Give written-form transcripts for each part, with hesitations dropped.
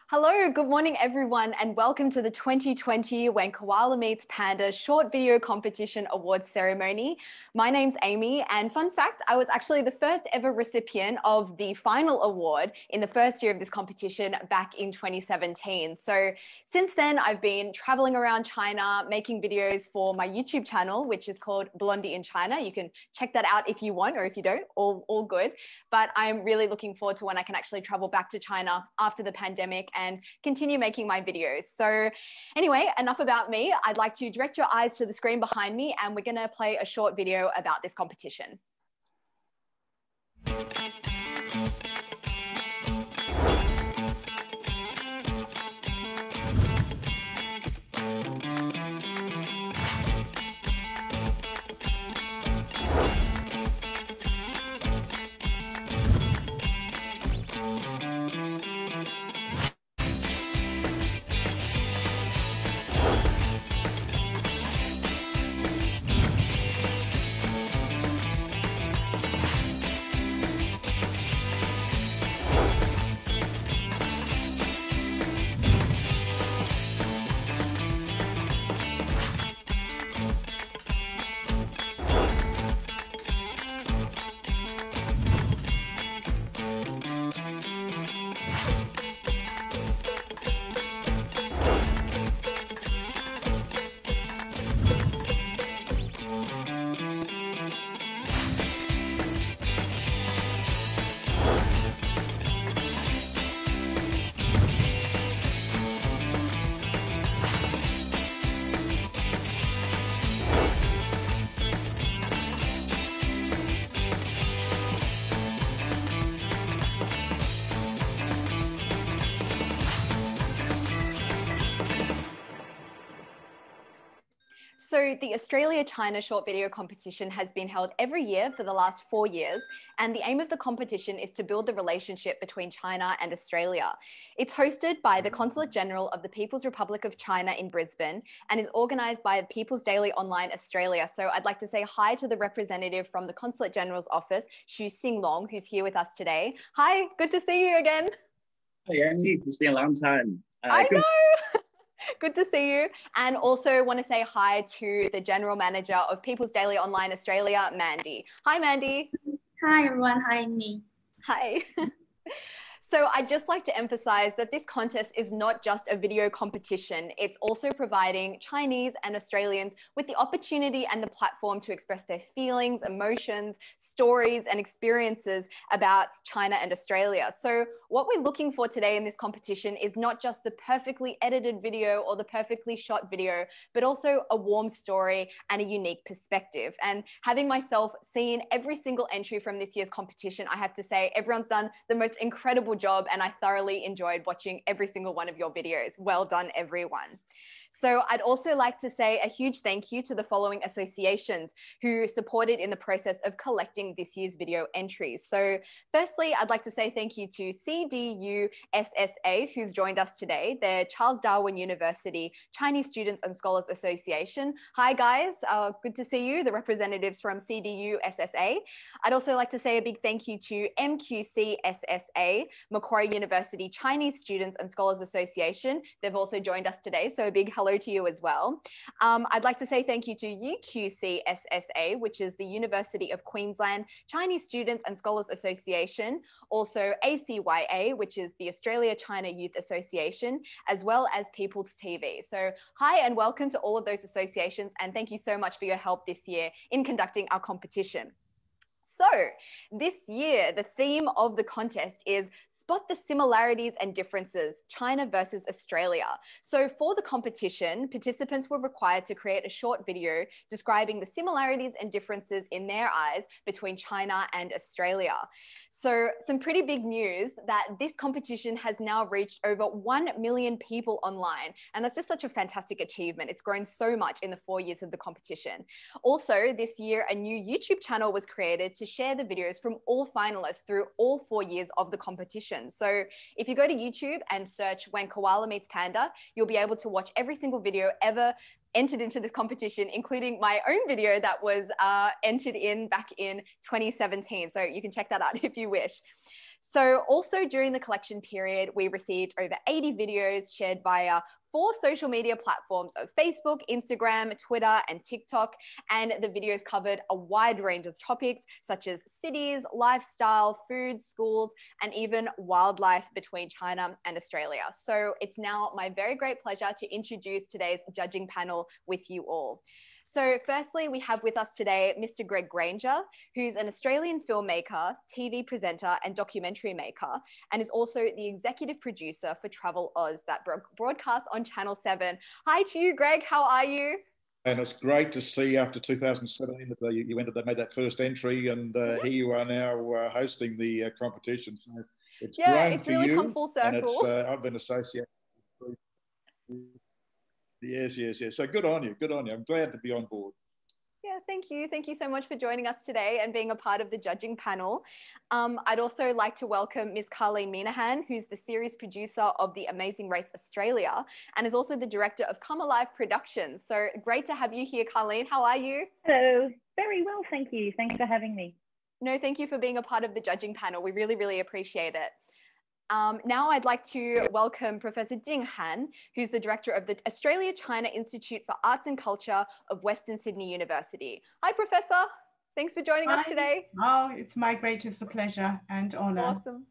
Hello, good morning everyone, and welcome to the 2020 When Koala Meets Panda short video competition awards ceremony. My name's Amy, and fun fact, I was actually the first ever recipient of the final award in the first year of this competition back in 2017. So since then, I've been traveling around China, making videos for my YouTube channel, which is called Blondie in China. You can check that out if you want, or if you don't, all good. But I'm really looking forward to when I can actually travel back to China after the pandemic and continue making my videos. So anyway, enough about me. I'd like to direct your eyes to the screen behind me, and we're gonna play a short video about this competition. So the Australia-China short video competition has been held every year for the last 4 years, and the aim of the competition is to build the relationship between China and Australia. It's hosted by the Consulate General of the People's Republic of China in Brisbane and is organised by the People's Daily Online Australia. So I'd like to say hi to the representative from the Consulate General's office, Xu Xinglong, who's here with us today. Hi, good to see you again. Hi, Amy. It's been a long time. I know. Good to see you. And also want to say hi to the General Manager of People's Daily Online Australia, Mandy. Hi, Mandy. Hi, everyone. Hi, Amy. Hi. So I'd just like to emphasize that this contest is not just a video competition. It's also providing Chinese and Australians with the opportunity and the platform to express their feelings, emotions, stories, and experiences about China and Australia. So what we're looking for today in this competition is not just the perfectly edited video or the perfectly shot video, but also a warm story and a unique perspective. And having myself seen every single entry from this year's competition, I have to say everyone's done the most incredible job, and I thoroughly enjoyed watching every single one of your videos. Well done, everyone. So I'd also like to say a huge thank you to the following associations who supported in the process of collecting this year's video entries. So firstly, I'd like to say thank you to CDU-SSA, who's joined us today. They're Charles Darwin University Chinese Students and Scholars Association. Hi guys, good to see you, the representatives from CDU-SSA. I'd also like to say a big thank you to MQC-SSA, Macquarie University Chinese Students and Scholars Association. They've also joined us today, so a big hello to you as well. I'd like to say thank you to UQC-SSA, which is the University of Queensland Chinese Students and Scholars Association, also ACYA, which is the Australia-China Youth Association, as well as People's TV. So hi and welcome to all of those associations, and thank you so much for your help this year in conducting our competition. So this year, the theme of the contest is Spot the Similarities and Differences, China versus Australia. So for the competition, participants were required to create a short video describing the similarities and differences in their eyes between China and Australia. So some pretty big news that this competition has now reached over 1 million people online. And that's just such a fantastic achievement. It's grown so much in the 4 years of the competition. Also, this year, a new YouTube channel was created to share the videos from all finalists through all 4 years of the competition. So if you go to YouTube and search When Koala Meets Panda, you'll be able to watch every single video ever entered into this competition, including my own video that was entered in back in 2017. So you can check that out if you wish. So also during the collection period, we received over 80 videos shared via 4 social media platforms of Facebook, Instagram, Twitter, and TikTok. And the videos covered a wide range of topics such as cities, lifestyle, food, schools, and even wildlife between China and Australia. So it's now my very great pleasure to introduce today's judging panel with you all. So firstly, we have with us today Mr. Greg Granger, who's an Australian filmmaker, TV presenter, and documentary maker, and is also the executive producer for Travel Oz that broadcasts on Channel 7. Hi to you, Greg. How are you? And it's great to see after 2017 that they made that first entry, and here you are now hosting the competition. So it's grown it's for really you, come full circle. And it's I've been associated. Yes. So good on you. I'm glad to be on board. Yeah, thank you. Thank you so much for joining us today and being a part of the judging panel. I'd also like to welcome Ms. Carleen Minahan, who's the series producer of The Amazing Race Australia and is also the director of Come Alive Productions. So great to have you here, Carleen. How are you? Hello. Very well, thank you. Thanks for having me. No, thank you for being a part of the judging panel. We really, really appreciate it. Now I'd like to welcome Professor Ding Han, who's the director of the Australia-China Institute for Arts and Culture of Western Sydney University. Hi, Professor. Thanks for joining us today. Oh, it's my greatest pleasure and honor. Awesome.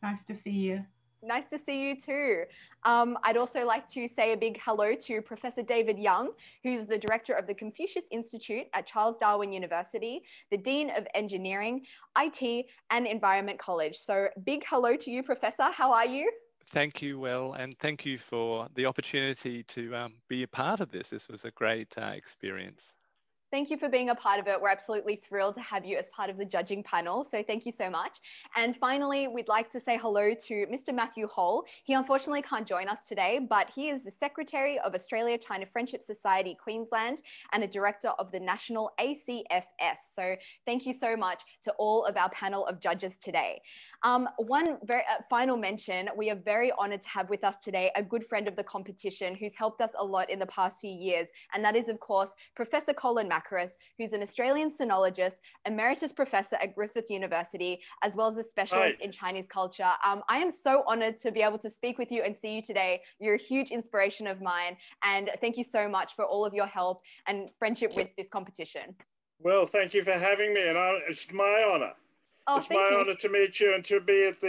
Nice to see you. Nice to see you too. I'd also like to say a big hello to Professor David Young, who's the director of the Confucius Institute at Charles Darwin University, the Dean of Engineering, IT, and Environment College. So big hello to you, Professor. How are you? Thank you, Will, and thank you for the opportunity to be a part of this. This was a great experience. Thank you for being a part of it. We're absolutely thrilled to have you as part of the judging panel. So thank you so much. And finally, we'd like to say hello to Mr. Matthew Hall. He unfortunately can't join us today, but he is the Secretary of Australia-China Friendship Society Queensland and a director of the National ACFS. So thank you so much to all of our panel of judges today. One very final mention, we are very honored to have with us today a good friend of the competition who's helped us a lot in the past few years. And that is, of course, Professor Colin Mackerus, who's an Australian sinologist, emeritus professor at Griffith University, as well as a specialist in Chinese culture. I am so honored to be able to speak with you and see you today. You're a huge inspiration of mine. And thank you so much for all of your help and friendship with this competition. Well, thank you for having me, and it's my honor. Oh, it's my honor to meet you and to be at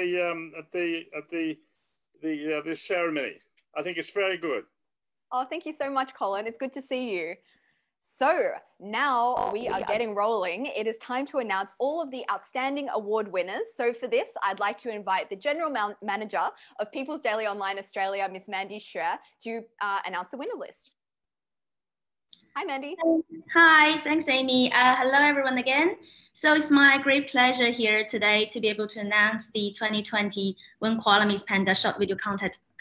this ceremony. I think it's very good. Oh, thank you so much, Colin. It's good to see you. So now we are getting rolling. It is time to announce all of the outstanding award winners. So for this, I'd like to invite the General Manager of People's Daily Online Australia, Miss Mandy Xue, to announce the winner list. Hi, Mandy. Hi, thanks, Amy. Hello, everyone again. So it's my great pleasure here today to be able to announce the 2020 When Koala Meets Panda Short Video Contest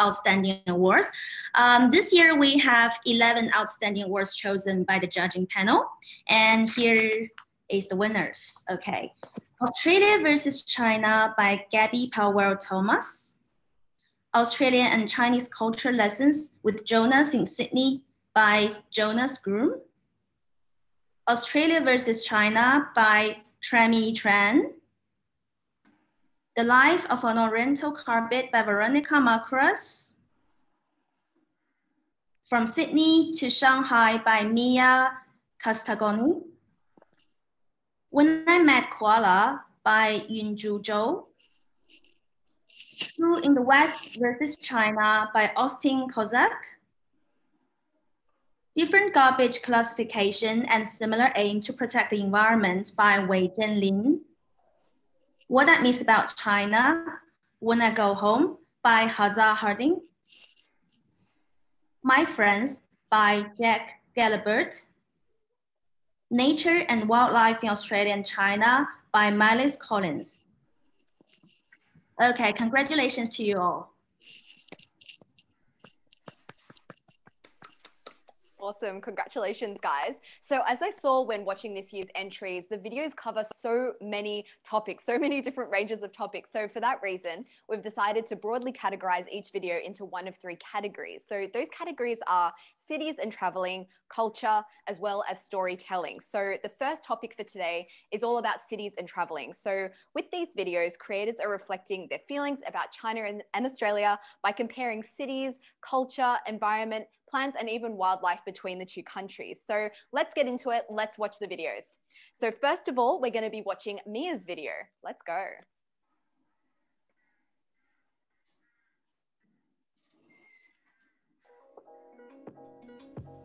Outstanding Awards. This year, we have 11 outstanding awards chosen by the judging panel. And here is the winners. Okay. Australia versus China by Gabby Powell-Thomas. Australian and Chinese Culture Lessons with Jonas in Sydney by Jonas Groom. Australia versus China by Tremi Tran. The Life of an Oriental Carpet by Veronica Macros. From Sydney to Shanghai by Mia Castagoni. When I Met Koala by Yunju Zhou. True in the West versus China by Austin Kozak. Different Garbage Classification and Similar Aim to Protect the Environment by Wei Zhenlin. What I Miss About China, When I Go Home by Hazar Harding. My Friends by Jack Galibert. Nature and Wildlife in Australia and China by Mylis Collins. Okay, congratulations to you all. Awesome. Congratulations, guys. So as I saw when watching this year's entries, the videos cover so many topics, so many different ranges of topics. So for that reason, we've decided to broadly categorize each video into one of three categories. So those categories are cities and traveling, culture, as well as storytelling. So the first topic for today is all about cities and traveling. So with these videos, creators are reflecting their feelings about China and Australia by comparing cities, culture, environment, plants, and even wildlife between the two countries. So let's get into it. Let's watch the videos. So first of all, we're going to be watching Mia's video. Let's go.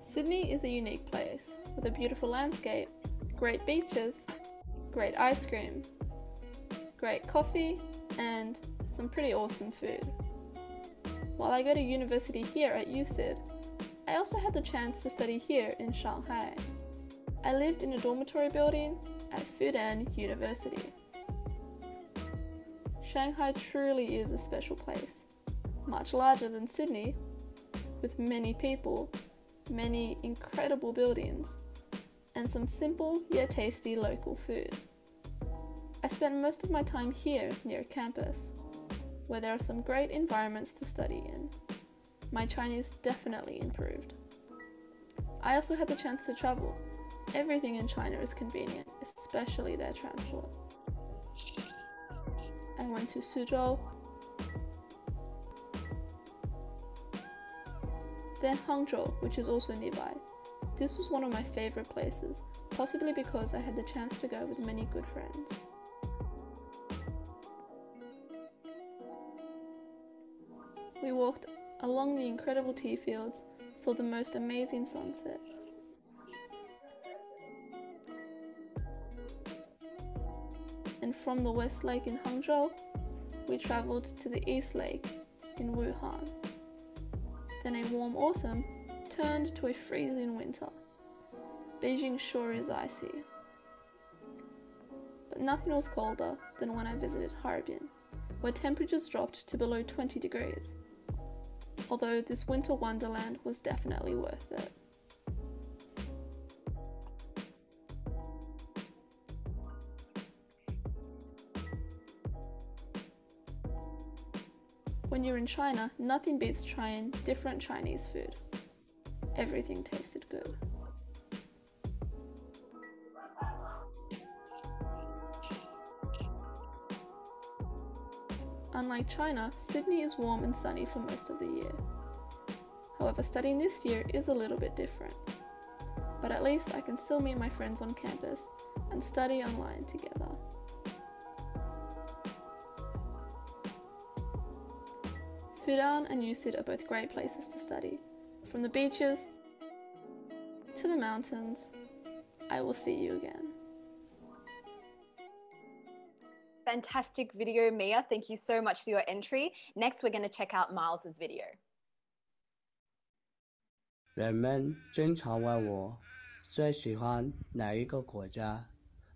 Sydney is a unique place with a beautiful landscape, great beaches, great ice cream, great coffee, and some pretty awesome food. While I go to university here at USyd, I also had the chance to study here in Shanghai. I lived in a dormitory building at Fudan University. Shanghai truly is a special place, much larger than Sydney, with many people, many incredible buildings, and some simple yet tasty local food. I spent most of my time here near campus, where there are some great environments to study in. My Chinese definitely improved. I also had the chance to travel. Everything in China is convenient, especially their transport. I went to Suzhou, then Hangzhou, which is also nearby. This was one of my favorite places, possibly because I had the chance to go with many good friends. We walked along the incredible tea fields, saw the most amazing sunsets. And from the West Lake in Hangzhou, we travelled to the East Lake in Wuhan. Then a warm autumn turned to a freezing winter. Beijing sure is icy. But nothing was colder than when I visited Harbin, where temperatures dropped to below 20 degrees. Although this winter wonderland was definitely worth it. When you're in China, nothing beats trying different Chinese food. Everything tasted good. Unlike China, Sydney is warm and sunny for most of the year. However, studying this year is a little bit different. But at least I can still meet my friends on campus and study online together. Fudan and USyd are both great places to study. From the beaches to the mountains, I will see you again. Fantastic video, Mia. Thank you so much for your entry. Next, we're going to check out Miles's video. 人们经常问我最喜欢哪一个国家，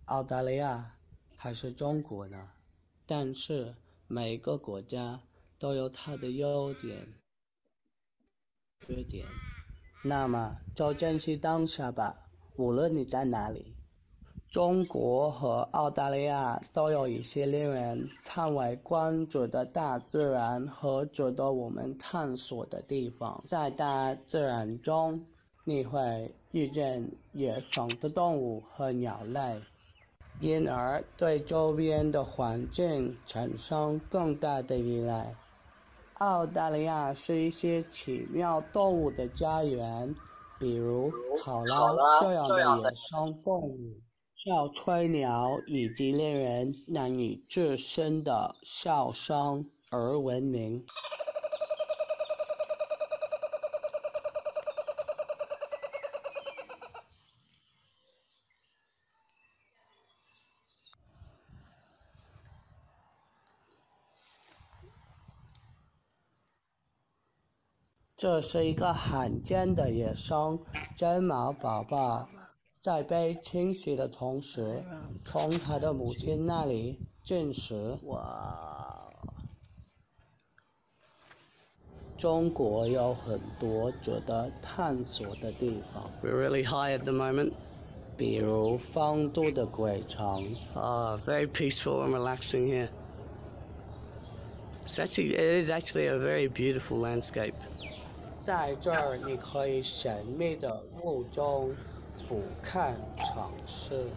澳大利亚还是中国呢？但是每个国家都有它的优点、缺点。那么就珍惜当下吧，无论你在哪里。中国和澳大利亚都有一些令人叹为观止的大自然和值得我们探索的地方。在大自然中，你会遇见野生的动物和鸟类，因而对周边的环境产生更大的依赖。澳大利亚是一些奇妙动物的家园，比如考拉这样的野生动物。笑吹鸟以及令人难以置信的笑声而闻名。这是一个罕见的野生真毛宝宝。在被清洗的同时，从他的母亲那里进食。中国有很多值得探索的地方。We're really high at the moment. 比如方都的鬼城。Very peaceful and relaxing here. It is actually a very beautiful landscape. 在这儿，你可以神秘的雾中俯瞰城市。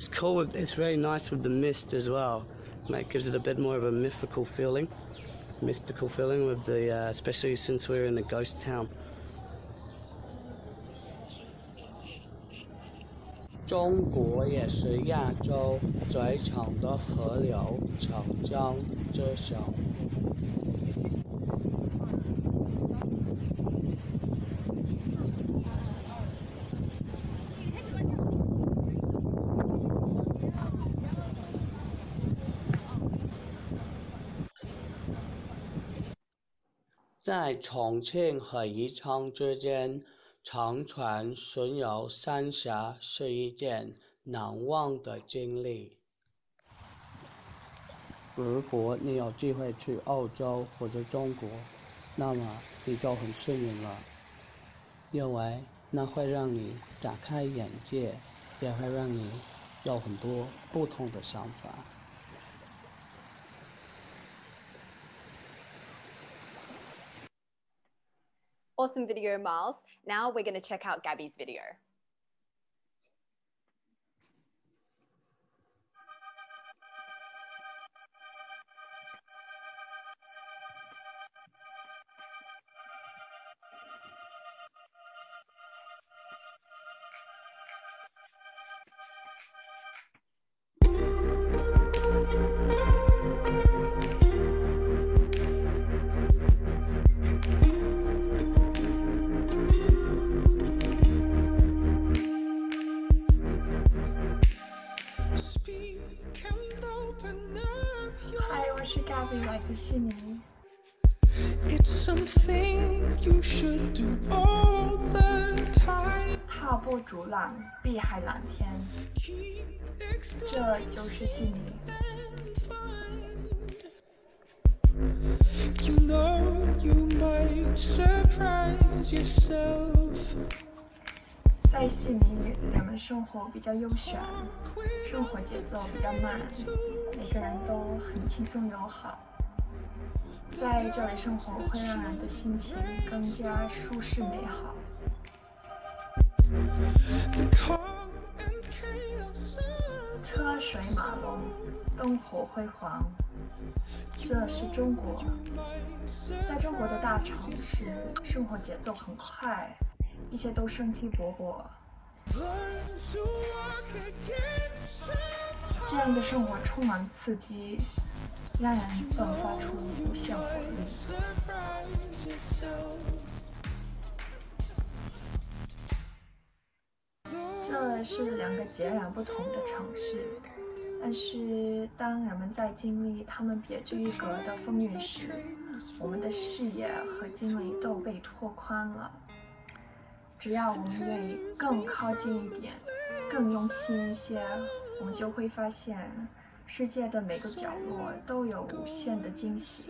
It's cool. It's very nice with the mist as well. It gives it a bit more of a mystical feeling with the, especially since we're in a ghost town. 中国也是亚洲最长的河流长江之首。在重庆和宜昌之间，乘船巡游三峡是一件难忘的经历。如果你有机会去欧洲或者中国，那么你就很幸运了，因为那会让你打开眼界，也会让你有很多不同的想法。Awesome video, Miles. Now we're going to check out Gabby's video. Hi， 我是 Gabby， 来自悉尼。踏步逐浪，碧海蓝天，这就是悉尼。在悉尼，人们生活比较悠闲，生活节奏比较慢，每个人都很轻松友好。在这里生活会让人的心情更加舒适美好。车水马龙，灯火辉煌，这是中国。在中国的大城市，生活节奏很快，一切都生机勃勃。这样的生活充满刺激，让人迸发出无限活力。这是两个截然不同的城市，但是当人们在经历他们别具一格的风韵时，我们的视野和经历都被拓宽了。只要我们愿意更靠近一点，更用心一些，我们就会发现世界的每个角落都有无限的惊喜。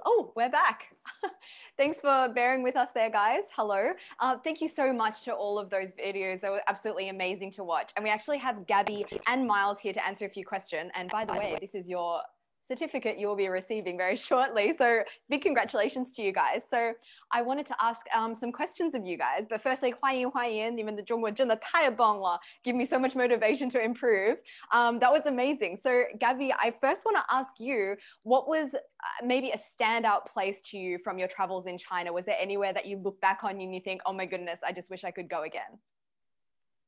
Oh, we're back. Thanks for bearing with us there, guys. Hello. Thank you so much to all of those videos. They were absolutely amazing to watch. And we actually have Gabby and Miles here to answer a few questions. And by the way, this is your certificate you will be receiving very shortly. So big congratulations to you guys. So I wanted to ask some questions of you guys, but firstly, 欢迎欢迎，你们的中文真的太棒了, give me so much motivation to improve. That was amazing. So Gabby, I first want to ask you, what was maybe a standout place to you from your travels in China? Was there anywhere that you look back on and you think, oh my goodness, I just wish I could go again?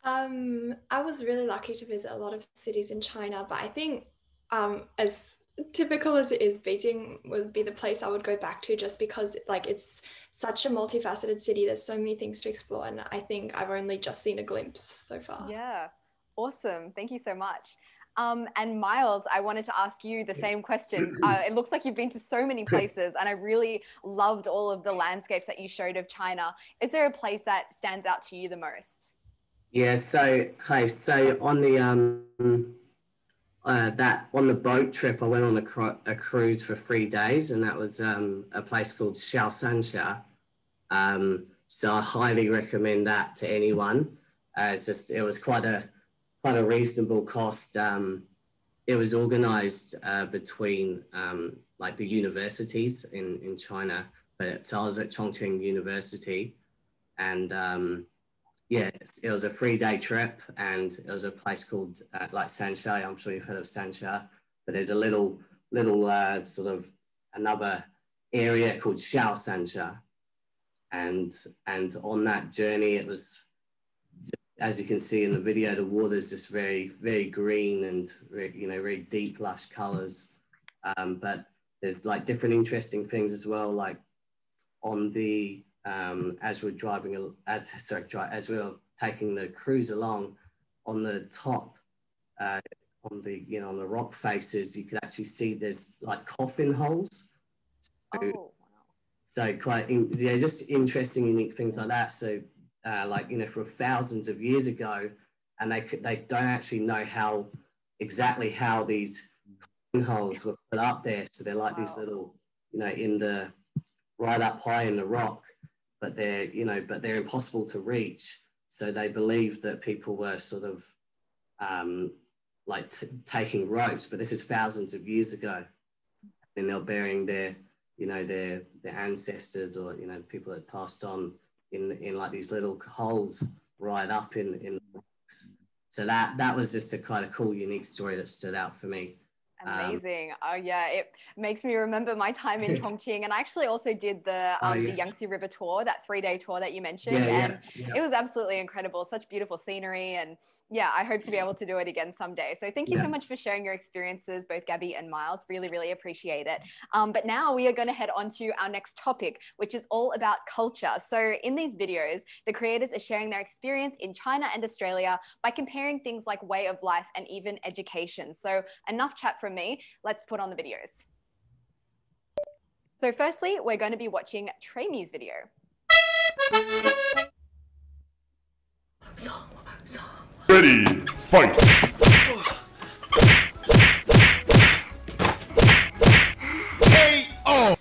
I was really lucky to visit a lot of cities in China, but I think as typical as it is, Beijing would be the place I would go back to, just because like it's such a multifaceted city. There's so many things to explore, and I think I've only just seen a glimpse so far. Yeah, awesome. Thank you so much. And Miles, I wanted to ask you the same question. It looks like you've been to so many places, and I really loved all of the landscapes that you showed of China. Is there a place that stands out to you the most? Yeah, so on the on the boat trip, I went on a cruise for 3 days, and that was a place called Shaosansha. So I highly recommend that to anyone. It was quite a reasonable cost. It was organized between like the universities in China, so I was at Chongqing University, and yeah, it was a 3-day trip, and it was a place called like Sansha. I'm sure you've heard of Sansha, but there's a little sort of another area called Shaosansha, and on that journey, it was, as you can see in the video, the water's just very, very green and very deep, lush colors. But there's like different interesting things as well, like on the as we were taking the cruise along, on the top, on the rock faces, you could actually see there's like coffin holes. So quite, just interesting, unique things like that. So like, from thousands of years ago, and they don't actually know exactly how these coffin holes were put up there. So they're like these little, right up high in the rock, but they're impossible to reach. So they believe that people were sort of taking ropes, but this is thousands of years ago, and they're burying their ancestors, or people that passed on in like these little holes right up in the rocks. So that was just a kind of cool, unique story that stood out for me. Amazing. Oh yeah, it makes me remember my time in Chongqing, and I actually also did the Yangtze River tour, that 3-day tour that you mentioned, and it was absolutely incredible. Such beautiful scenery, and yeah, I hope to be able to do it again someday. So thank you so much for sharing your experiences, both Gabby and Miles. Really, really appreciate it. But now we are going to head on to our next topic, which is all about culture. So in these videos, the creators are sharing their experience in China and Australia by comparing things like way of life and even education. So enough chat from me. Let's put on the videos. So firstly, we're going to be watching Trami's video. Ready, fight! KO!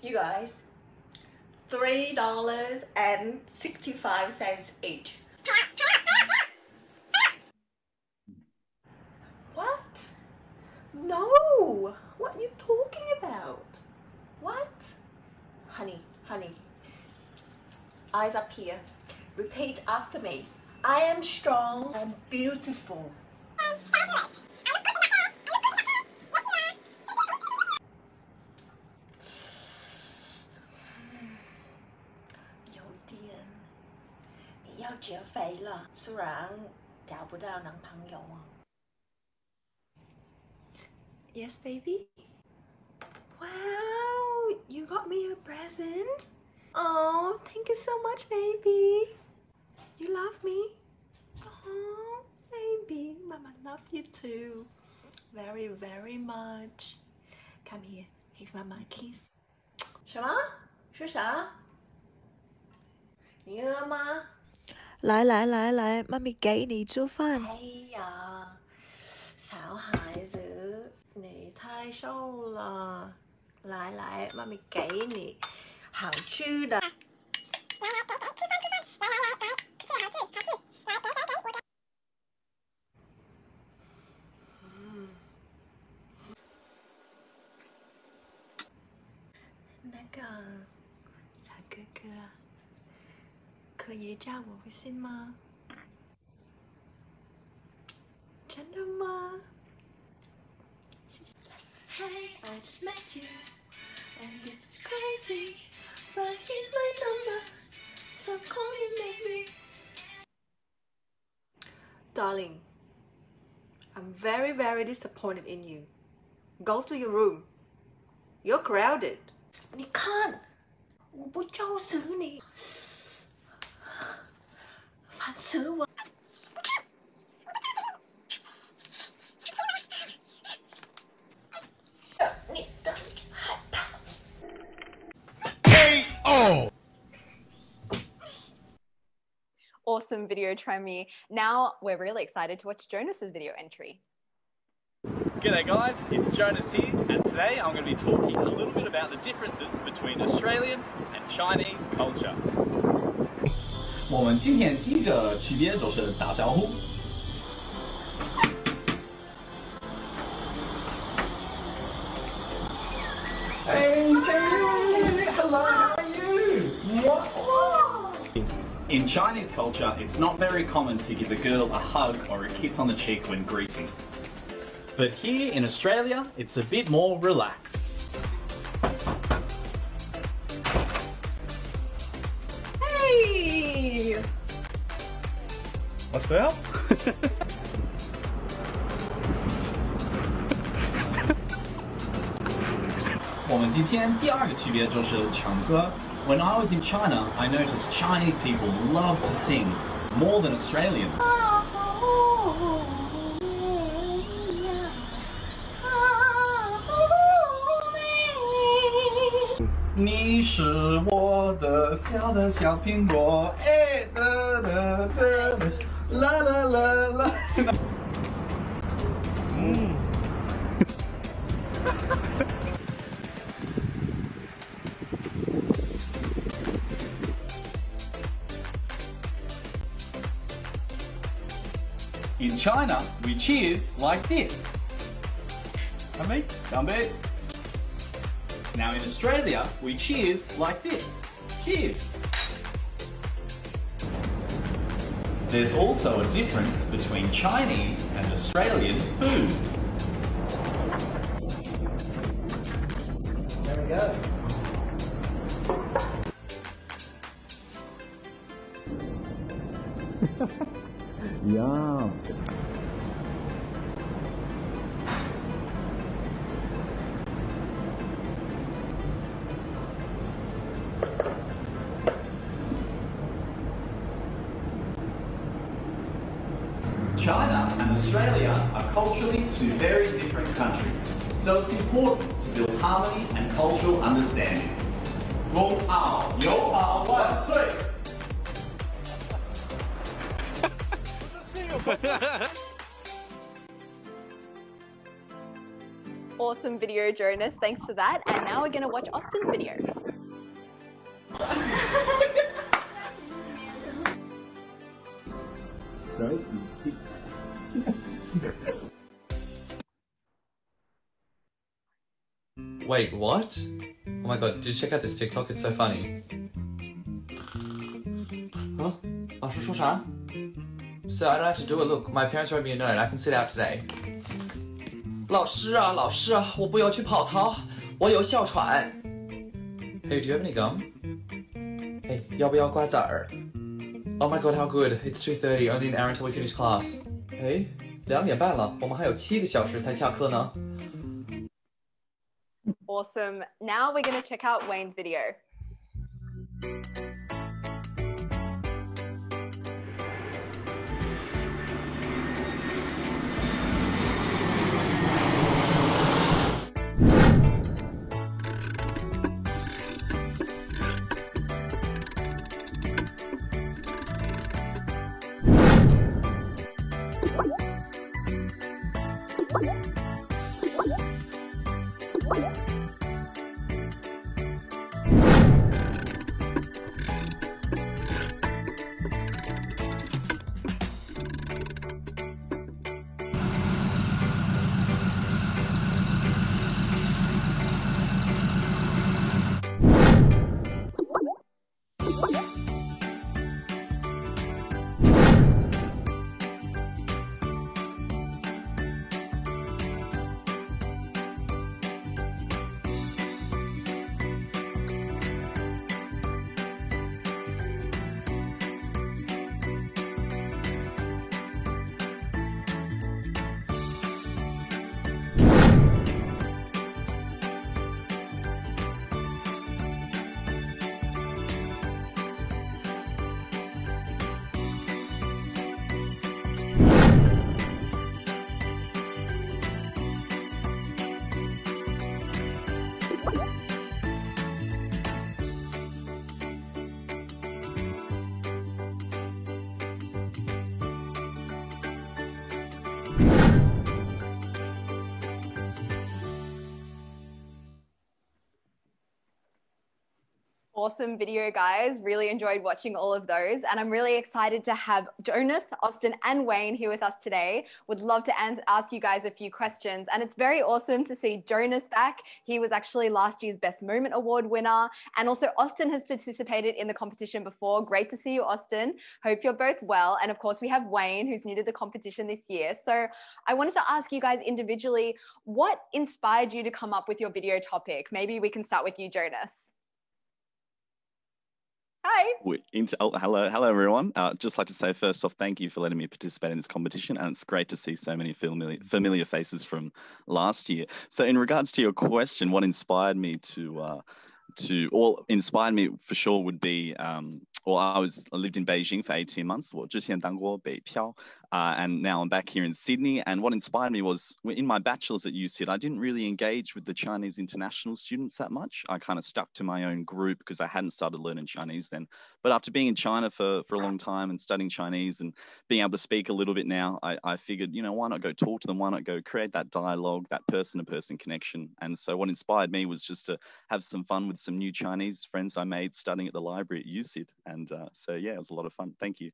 You guys, $3.65 each. What? No! What are you talking about? What? Honey, eyes up here. Repeat after me. I am strong and beautiful. Yes, baby? Wow, you got me a present? Oh, thank you so much, baby. You love me? Oh, baby, Mama love you too. Very, very much. Come here, give Mama a kiss. 什么？是啥？你饿吗？来来来来，妈咪给你做饭。哎呀，小孩子，你太瘦了。来来，妈咪给你好吃的。那个小哥哥，可以加我微信吗？真的吗？谢谢。Hey, I just met you, and this is crazy, but here's my number, so call me maybe. Darling, I'm very, very disappointed in you. Go to your room. You're crowded. 你看，我不就是你，烦死我！你的害怕。KO! Awesome video, Tremi. Now we're really excited to watch Jonas's video entry. G'day guys, it's Jonas here, and today I'm going to be talking a little bit about the differences between Australian and Chinese culture. 我们今天第一个区别就是打招呼。Hey, hello, how are you? In Chinese culture, it's not very common to give a girl a hug or a kiss on the cheek when greeting. But here in Australia, it's a bit more relaxed. Hey! What's that? 我们今天第二个区别就是唱歌。When I was in China, I noticed Chinese people love to sing more than Australians. 你是我的小苹果，哎啦啦啦啦啦啦。In China, we cheers like this. Come Now in Australia, we cheers like this. Cheers. There's also a difference between Chinese and Australian food. There we go. Yum. China and Australia are culturally two very different countries, so it's important to build harmony and cultural understanding. 公好友好万岁! Awesome video, Jonas. Thanks for that. And now we're going to watch Austin's video. Wait, what? Oh my god, did you check out this TikTok? It's so funny. Huh? 老师说啥? So I don't have to do it. Look, my parents wrote me a note. I can sit out today. 老师啊，老师啊，我不要去跑操，我有哮喘。Hey, do you have any gum? Hey, 要不要瓜子儿? Oh my god, how good. It's 2:30, only an hour until we finish class. Hey, 2点半了，我们还有7个小时才下课呢。Awesome. Now we're going to check out Wayne's video. Awesome video, guys. Really enjoyed watching all of those. And I'm really excited to have Jonas, Austin, and Wayne here with us today. Would love to ask you guys a few questions. And it's very awesome to see Jonas back. He was actually last year's Best Moment Award winner. And also Austin has participated in the competition before. Great to see you, Austin. Hope you're both well. And of course, we have Wayne, who's new to the competition this year. So I wanted to ask you guys individually, what inspired you to come up with your video topic? Maybe we can start with you, Jonas. Hi. Hello everyone. Just like to say first off, thank you for letting me participate in this competition, and it's great to see so many familiar faces from last year. So in regards to your question, what inspired me inspired me for sure would be, I lived in Beijing for 18 months, 我之前当过北漂, and now I'm back here in Sydney. And what inspired me was in my bachelor's at UCIT, I didn't really engage with the Chinese international students that much. I kind of stuck to my own group because I hadn't started learning Chinese then. But after being in China for a long time and studying Chinese and being able to speak a little bit now, I figured, why not go talk to them? Why not go create that dialogue, that person-to-person connection? And so what inspired me was just to have some fun with some new Chinese friends I made studying at the library at UCIT. And so, yeah, it was a lot of fun. Thank you.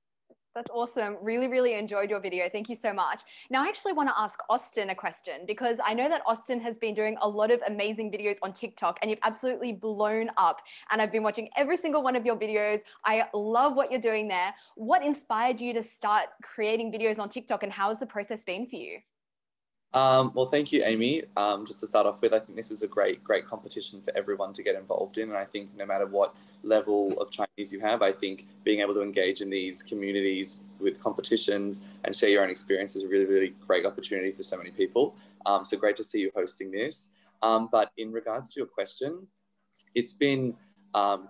That's awesome. Really, really enjoyed your video. Thank you so much. Now, I actually want to ask Austin a question because I know that Austin has been doing a lot of amazing videos on TikTok and you've absolutely blown up. And I've been watching every single one of your videos. I love what you're doing there. What inspired you to start creating videos on TikTok and how has the process been for you? Well, thank you, Amy. Just to start off with, I think this is a great competition for everyone to get involved in. And I think no matter what level of Chinese you have, I think being able to engage in these communities with competitions and share your own experience is a really, really great opportunity for so many people. So great to see you hosting this. But in regards to your question, it's been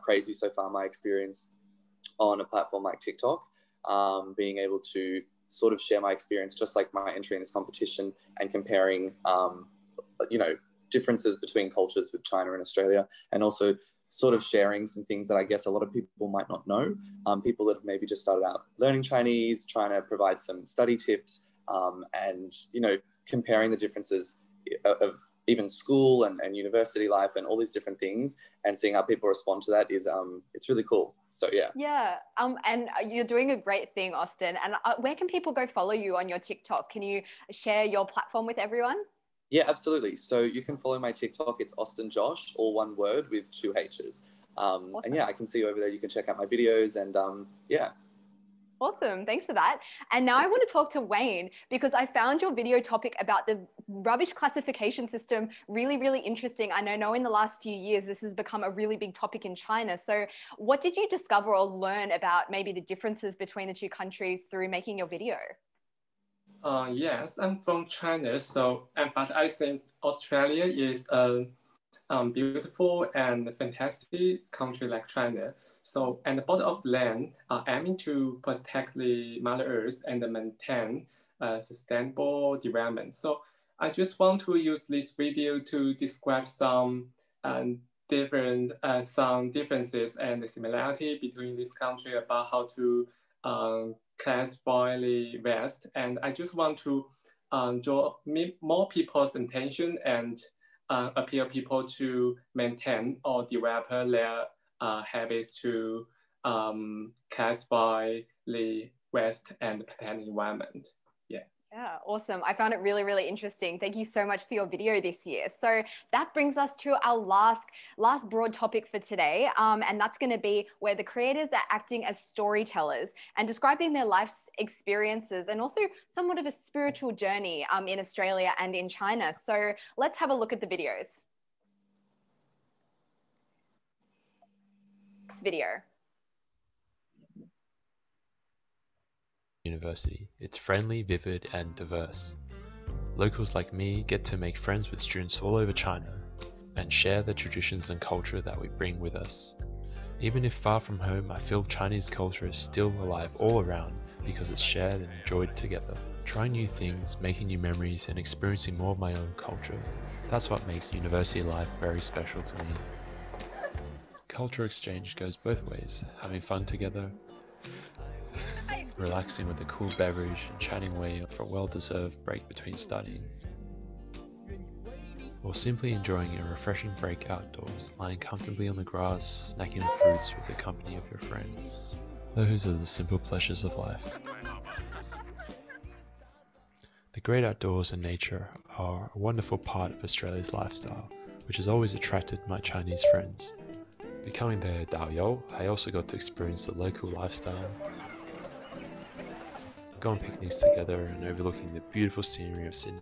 crazy so far, my experience on a platform like TikTok, being able to sort of share my experience, just like my entry in this competition and comparing, differences between cultures with China and Australia, and also sort of sharing some things that I guess a lot of people might not know. People that have maybe just started out learning Chinese, trying to provide some study tips, and, comparing the differences of even school and university life and all these different things, and seeing how people respond to that is, it's really cool. So yeah. Yeah, and you're doing a great thing, Austin. And where can people go follow you on your TikTok? Can you share your platform with everyone? Yeah, absolutely. So you can follow my TikTok. It's Austin Josh, all one word with 2 H's. Awesome. And yeah, I can see you over there. You can check out my videos and yeah. Awesome. Thanks for that. And now I want to talk to Wayne because I found your video topic about the rubbish classification system really, really interesting. I know in the last few years, this has become a really big topic in China. So what did you discover or learn about maybe the differences between the two countries through making your video? Yes, I'm from China. But I think Australia is a beautiful and fantastic country like China. So, and the border of land are aiming to protect the Mother Earth and maintain sustainable development. So, I just want to use this video to describe some differences and the similarity between this country about how to classify the West. And I just want to draw more people's attention and appeal people to maintain or develop their habits to classify the West and protect the environment. Yeah. Yeah, awesome. I found it really, really interesting. Thank you so much for your video this year. So that brings us to our last broad topic for today. And that's going to be where the creators are acting as storytellers and describing their life's experiences and also somewhat of a spiritual journey in Australia and in China. So let's have a look at the videos. Next video. University. It's friendly, vivid, and diverse. Locals like me get to make friends with students all over China and share the traditions and culture that we bring with us. Even if far from home, I feel Chinese culture is still alive all around because it's shared and enjoyed together. Trying new things, making new memories, and experiencing more of my own culture. That's what makes university life very special to me. Culture exchange goes both ways, having fun together, relaxing with a cool beverage and chatting away for a well-deserved break between studying, or simply enjoying a refreshing break outdoors, lying comfortably on the grass, snacking on fruits with the company of your friends. Those are the simple pleasures of life. The great outdoors and nature are a wonderful part of Australia's lifestyle, which has always attracted my Chinese friends. Becoming their Daoyou, I also got to experience the local lifestyle, go on picnics together and overlooking the beautiful scenery of Sydney,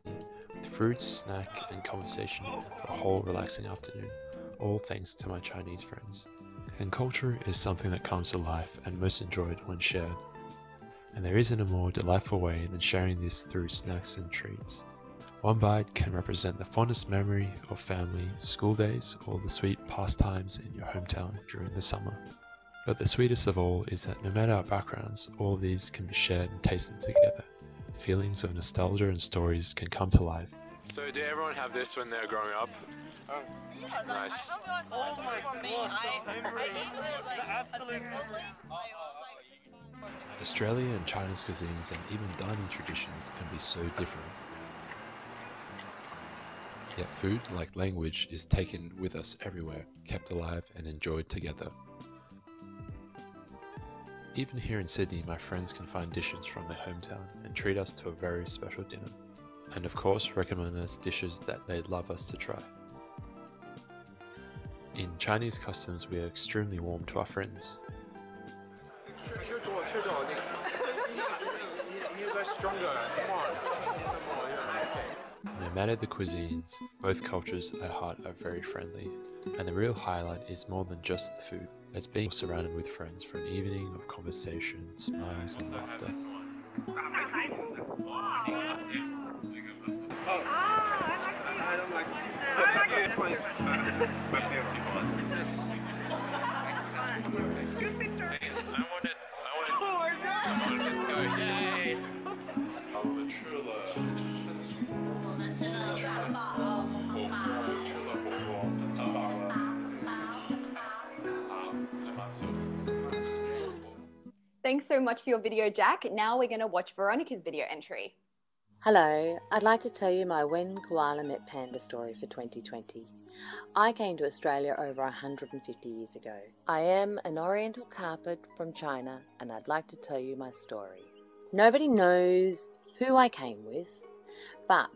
with fruits, snack and conversation for a whole relaxing afternoon, all thanks to my Chinese friends. And culture is something that comes to life and most enjoyed when shared. And there isn't a more delightful way than sharing this through snacks and treats. One bite can represent the fondest memory of family, school days, or the sweet pastimes in your hometown during the summer. But the sweetest of all is that no matter our backgrounds, all of these can be shared and tasted together. Feelings of nostalgia and stories can come to life. So did everyone have this when they were growing up? Oh, nice. Australia and China's cuisines and even dining traditions can be so different. Yet food, like language, is taken with us everywhere, kept alive and enjoyed together. Even here in Sydney, my friends can find dishes from their hometown and treat us to a very special dinner. And of course, recommend us dishes that they'd love us to try. In Chinese customs, we are extremely warm to our friends. No matter the cuisines, both cultures at heart are very friendly, and the real highlight is more than just the food. It's being surrounded with friends for an evening of conversation, smiles and laughter. Thanks so much for your video, Jack. Now we're going to watch Veronica's video entry. Hello, I'd like to tell you my When Koala Met Panda story for 2020. I came to Australia over 150 years ago. I am an Oriental carpet from China and I'd like to tell you my story. Nobody knows who I came with, but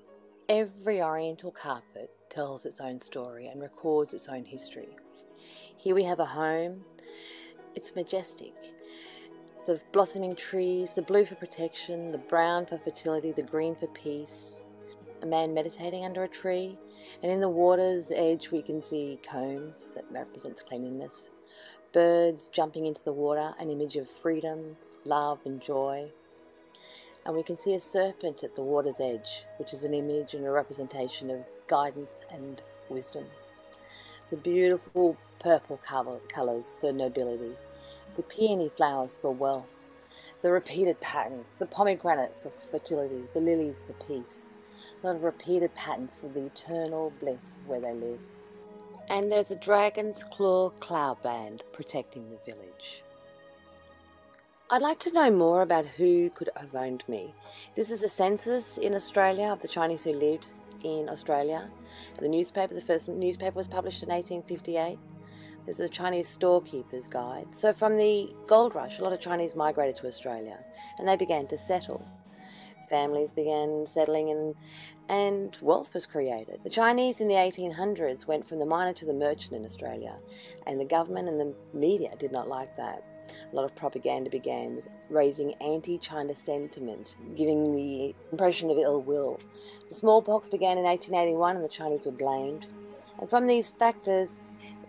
every Oriental carpet tells its own story and records its own history. Here we have a home. It's majestic. The blossoming trees, the blue for protection, the brown for fertility, the green for peace. A man meditating under a tree, and in the water's edge we can see combs that represents cleanliness. Birds jumping into the water, an image of freedom, love and joy. And we can see a serpent at the water's edge, which is an image and a representation of guidance and wisdom. The beautiful purple colours for nobility. The peony flowers for wealth, the repeated patterns, the pomegranate for fertility, the lilies for peace, a lot of repeated patterns for the eternal bliss of where they live. And there's a dragon's claw cloud band protecting the village. I'd like to know more about who could have owned me. This is a census in Australia of the Chinese who lived in Australia. The first newspaper was published in 1858. There's a Chinese storekeeper's guide. So from the gold rush, a lot of Chinese migrated to Australia and they began to settle. Families began settling in and wealth was created. The Chinese in the 1800s went from the miner to the merchant in Australia, and the government and the media did not like that. A lot of propaganda began with raising anti-China sentiment, giving the impression of ill will. The smallpox began in 1881 and the Chinese were blamed. And from these factors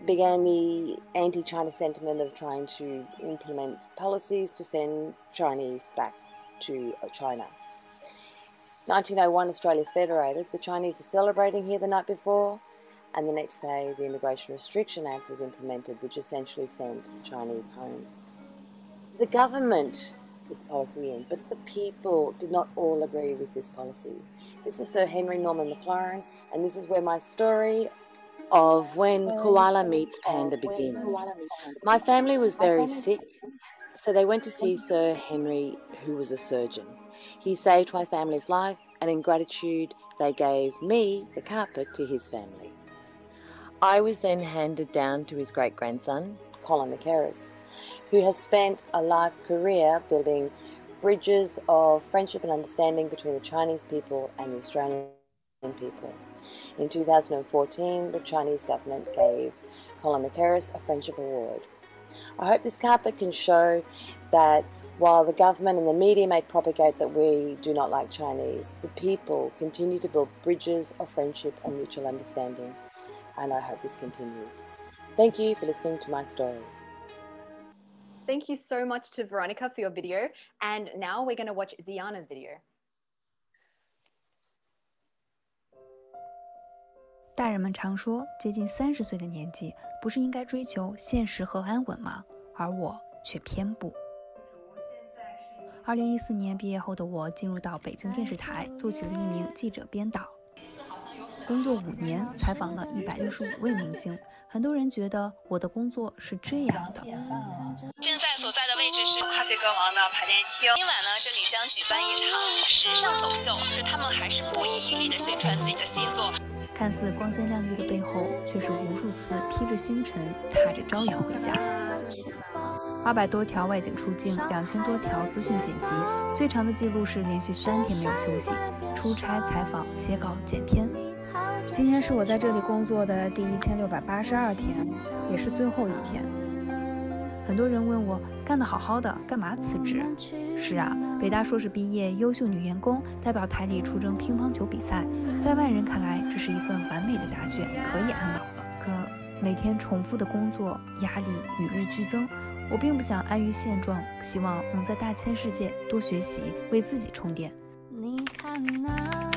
began the anti-China sentiment of trying to implement policies to send Chinese back to China. 1901, Australia federated. The Chinese are celebrating here the night before, and the next day the Immigration Restriction Act was implemented, which essentially sent Chinese home. The government put the policy in, but the people did not all agree with this policy. This is Sir Henry Norman McLaren, and this is where my story of when Koala meets Panda begins. My family was very sick, so they went to see Sir Henry, who was a surgeon. He saved my family's life, and in gratitude, they gave me the carpet to his family. I was then handed down to his great-grandson, Koala, who has spent a life career building bridges of friendship and understanding between the Chinese people and the Australian people. In 2014, the Chinese government gave Koala a Friendship Award. I hope this carpet can show that while the government and the media may propagate that we do not like Chinese, the people continue to build bridges of friendship and mutual understanding. And I hope this continues. Thank you for listening to my story. Thank you so much to Veronica for your video. And now we're going to watch Ziana's video. 大人们常说，接近30岁的年纪，不是应该追求现实和安稳吗？而我却偏不。2014年毕业后的我，进入到北京电视台，做起了一名记者编导。工作5年，采访了165位明星。很多人觉得我的工作是这样的。现在所在的位置是跨界歌王的排练厅。今晚呢，这里将举办一场时尚走秀，是他们还是不遗余力的宣传自己的新作。看似光鲜亮丽的背后，却是无数次披着星辰、踏着朝阳回家。800多条外景出镜，2000多条资讯剪辑，最长的记录是连续3天没有休息，出差、采访、写稿、剪片。今天是我在这里工作的第1682天，也是最后一天。很多人问我干得好好的，干嘛辞职？是啊，北大硕士毕业，优秀女员工，代表台里出征乒乓球比赛，在外人看来，这是一份完美的答卷，可以安老了。可每天重复的工作，压力与日俱增，我并不想安于现状，希望能在大千世界多学习，为自己充电。你看那。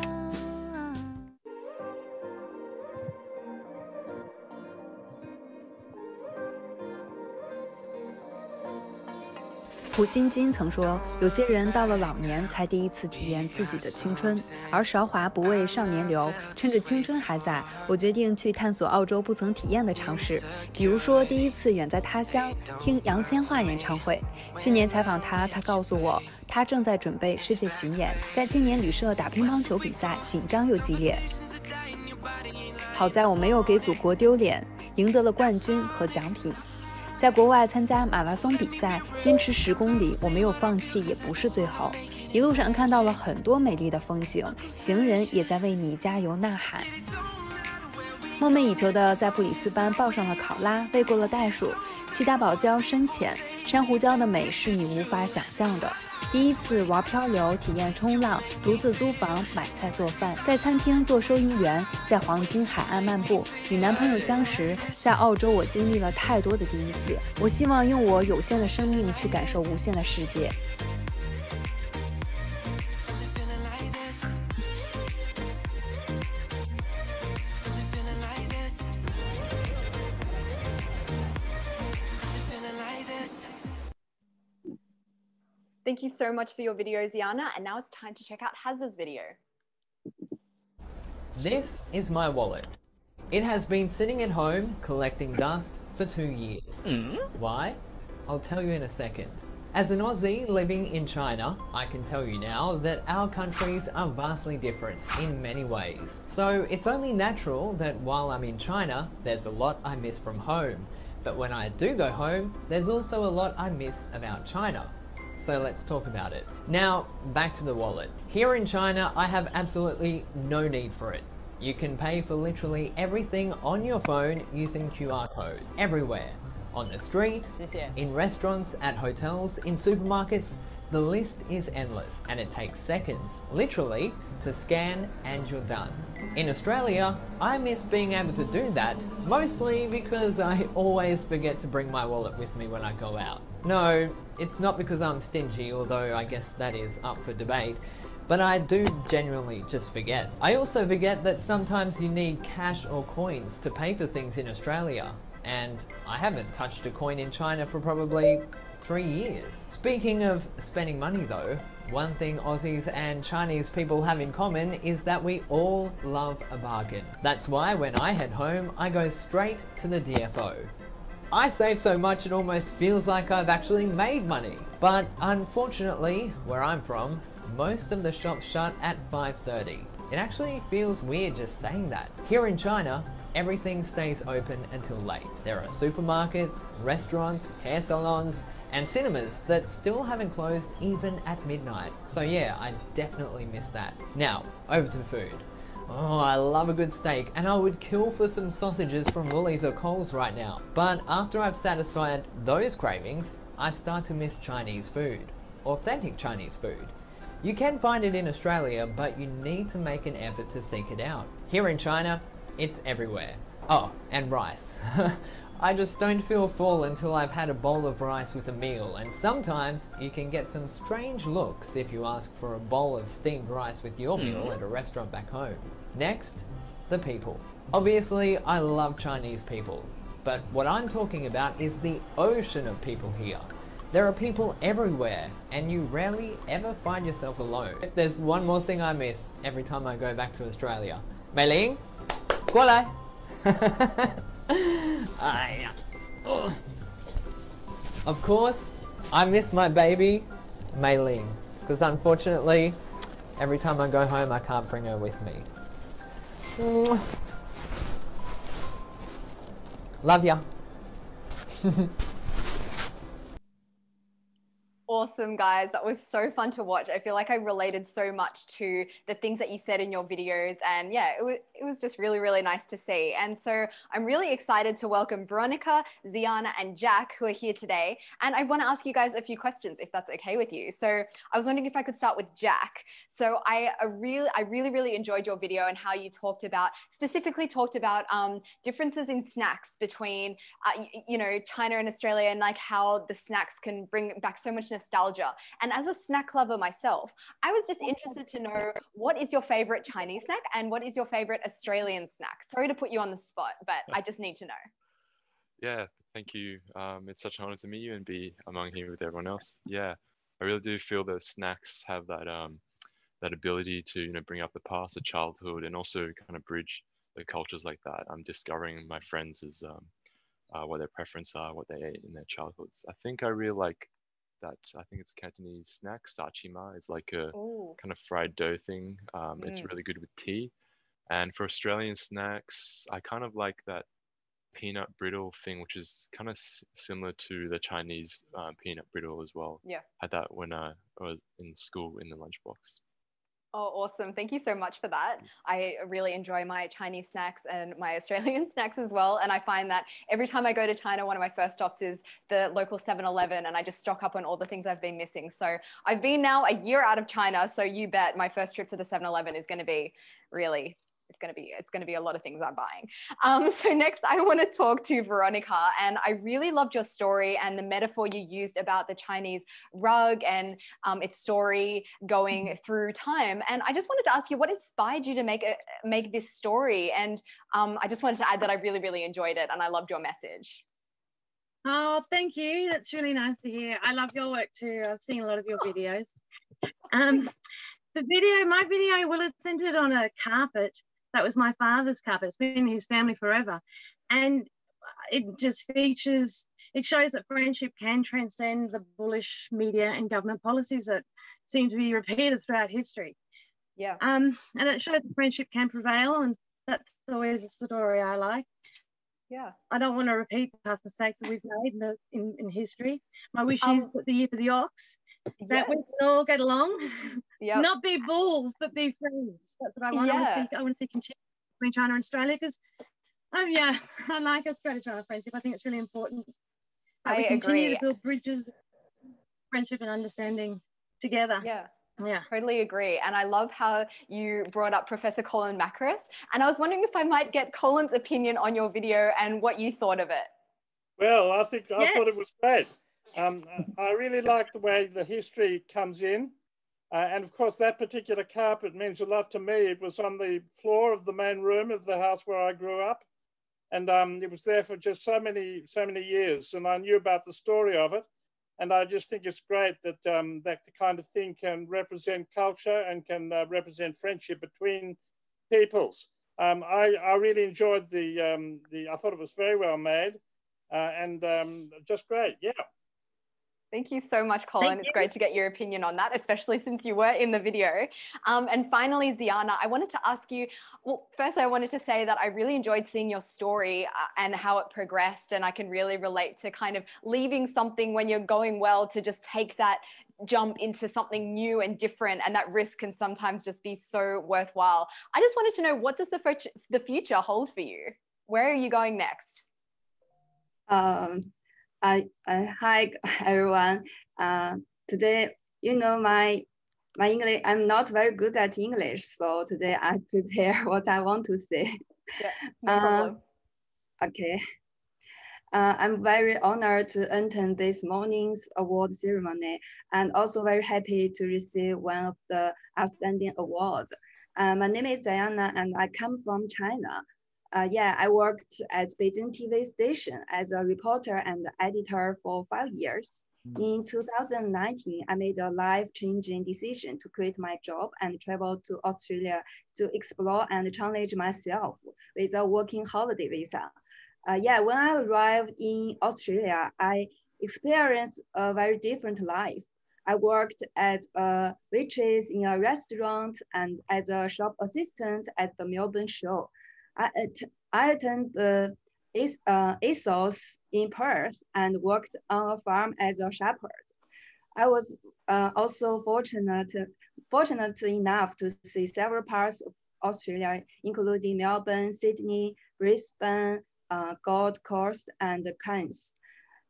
普辛金曾说，有些人到了老年才第一次体验自己的青春，而韶华不为少年留。趁着青春还在，我决定去探索澳洲不曾体验的尝试，比如说第一次远在他乡听杨千嬅演唱会。去年采访他，他告诉我，他正在准备世界巡演，在青年旅社打乒乓球比赛，紧张又激烈。好在我没有给祖国丢脸，赢得了冠军和奖品。在国外参加马拉松比赛，坚持10公里，我没有放弃，也不是最后。一路上看到了很多美丽的风景，行人也在为你加油呐喊。梦寐以求的在布里斯班抱上了考拉，喂过了袋鼠，去大堡礁深潜，珊瑚礁的美是你无法想象的。第一次玩漂流，体验冲浪，独自租房买菜做饭，在餐厅做收银员，在黄金海岸漫步，与男朋友相识。在澳洲，我经历了太多的第一次，我希望用我有限的生命去感受无限的世界。Thank you so much for your video, Ziana. And now it's time to check out Hazza's video. This is my wallet. It has been sitting at home collecting dust for 2 years. Why? I'll tell you in a second. As an Aussie living in China, I can tell you now that our countries are vastly different in many ways. So it's only natural that while I'm in China, there's a lot I miss from home. But when I do go home, there's also a lot I miss about China. So let's talk about it. Now, back to the wallet. Here in China, I have absolutely no need for it. You can pay for literally everything on your phone using QR code, everywhere. On the street, in restaurants, at hotels, in supermarkets, the list is endless and it takes seconds, literally, to scan and you're done. In Australia, I miss being able to do that, mostly because I always forget to bring my wallet with me when I go out. No, it's not because I'm stingy, although I guess that is up for debate, but I do genuinely just forget. I also forget that sometimes you need cash or coins to pay for things in Australia, and I haven't touched a coin in China for probably 3 years. Speaking of spending money though, one thing Aussies and Chinese people have in common is that we all love a bargain. That's why when I head home, I go straight to the DFO. I save so much it almost feels like I've actually made money. But unfortunately, where I'm from, most of the shops shut at 5:30. It actually feels weird just saying that. Here in China, everything stays open until late. There are supermarkets, restaurants, hair salons, and cinemas that still haven't closed even at midnight. So yeah, I definitely miss that. Now, over to food. Oh, I love a good steak, and I would kill for some sausages from Woolies or Coles right now. But after I've satisfied those cravings, I start to miss Chinese food. Authentic Chinese food. You can find it in Australia, but you need to make an effort to seek it out. Here in China, it's everywhere. Oh, and rice. I just don't feel full until I've had a bowl of rice with a meal, and sometimes you can get some strange looks if you ask for a bowl of steamed rice with your meal at a restaurant back home. Next, the people. Obviously, I love Chinese people, but what I'm talking about is the ocean of people here. There are people everywhere, and you rarely ever find yourself alone. There's one more thing I miss every time I go back to Australia. Mei Ling, Koala. Of course, I miss my baby, Mei Ling, because unfortunately, every time I go home, I can't bring her with me. Love ya. Awesome, guys. That was so fun to watch. I feel like I related so much to the things that you said in your videos. And yeah, it was just really, really nice to see. And so I'm really excited to welcome Veronica, Ziana, and Jack, who are here today. And I want to ask you guys a few questions, if that's okay with you. So I was wondering if I could start with Jack. So I really enjoyed your video and how you specifically talked about differences in snacks between, you know, China and Australia, and like how the snacks can bring back so much nostalgia. And as a snack lover myself, I was just interested to know, what is your favorite Chinese snack and what is your favorite Australian snack? Sorry to put you on the spot, but I just need to know. Yeah, thank you. It's such an honor to meet you and be among here with everyone else. Yeah, I really do feel that snacks have that that ability to, you know, bring up the past, the childhood, and also kind of bridge the cultures like that. I'm discovering my friends as what their preferences are, what they ate in their childhoods. I think I really like that. I think it's Cantonese snack, sachima. It's like a kind of fried dough thing. It's really good with tea. And for Australian snacks, I kind of like that peanut brittle thing, which is kind of similar to the Chinese peanut brittle as well. Yeah. Had that when I was in school in the lunchbox. Oh, awesome. Thank you so much for that. I really enjoy my Chinese snacks and my Australian snacks as well. And I find that every time I go to China, one of my first stops is the local 7-Eleven, and I just stock up on all the things I've been missing. So I've been now a year out of China. So you bet my first trip to the 7-Eleven is going to be really, it's going to be a lot of things I'm buying. So next I want to talk to Veronica, and I really loved your story and the metaphor you used about the Chinese rug and its story going through time. And I just wanted to ask you, what inspired you to make this story? And I just wanted to add that I really enjoyed it and I loved your message. Oh, thank you. That's really nice to hear. I love your work too. I've seen a lot of your videos. My video, well, it's centered on a carpet. That was my father's carpet. It's been in his family forever. And it just features, it shows that friendship can transcend the bullish media and government policies that seem to be repeated throughout history. Yeah. And it shows that friendship can prevail, and that's always a story I like. Yeah. I don't want to repeat the past mistakes that we've made in history. My wish is that the year for the ox, that we can all get along, not be bulls, but be friends. That's what I want. I want to see continuity between China and Australia, because, I like Australia-China friendship. I think it's really important that we continue to build bridges, friendship and understanding together. Yeah, totally agree. And I love how you brought up Professor Colin Macris. And I was wondering if I might get Colin's opinion on your video and what you thought of it. Well, I thought it was great. I really like the way the history comes in. And of course, that particular carpet means a lot to me. It was on the floor of the main room of the house where I grew up. And it was there for just so many years. And I knew about the story of it. And I just think it's great that that kind of thing can represent culture and can represent friendship between peoples. I really enjoyed I thought it was very well made and just great, yeah. Thank you so much, Colin. It's great to get your opinion on that, especially since you were in the video. And finally, Ziana, I wanted to ask you, well, first I wanted to say that I really enjoyed seeing your story and how it progressed. And I can really relate to kind of leaving something when you're going well to just take that jump into something new and different. And that risk can sometimes just be so worthwhile. I just wanted to know, what does the future hold for you? Where are you going next? Hi everyone. Today, my English, I'm not very good at English, so today I prepare what I want to say. Yeah, no problem. Okay. I'm very honored to attend this morning's award ceremony and also very happy to receive one of the outstanding awards. My name is Diana and I come from China. I worked at Beijing TV station as a reporter and editor for 5 years. In 2019, I made a life-changing decision to quit my job and travel to Australia to explore and challenge myself with a working holiday visa. When I arrived in Australia, I experienced a very different life. I worked as a waitress in a restaurant and as a shop assistant at the Melbourne show. I attended the ASOS in Perth and worked on a farm as a shepherd. I was also fortunate enough to see several parts of Australia, including Melbourne, Sydney, Brisbane, Gold Coast, and Cairns.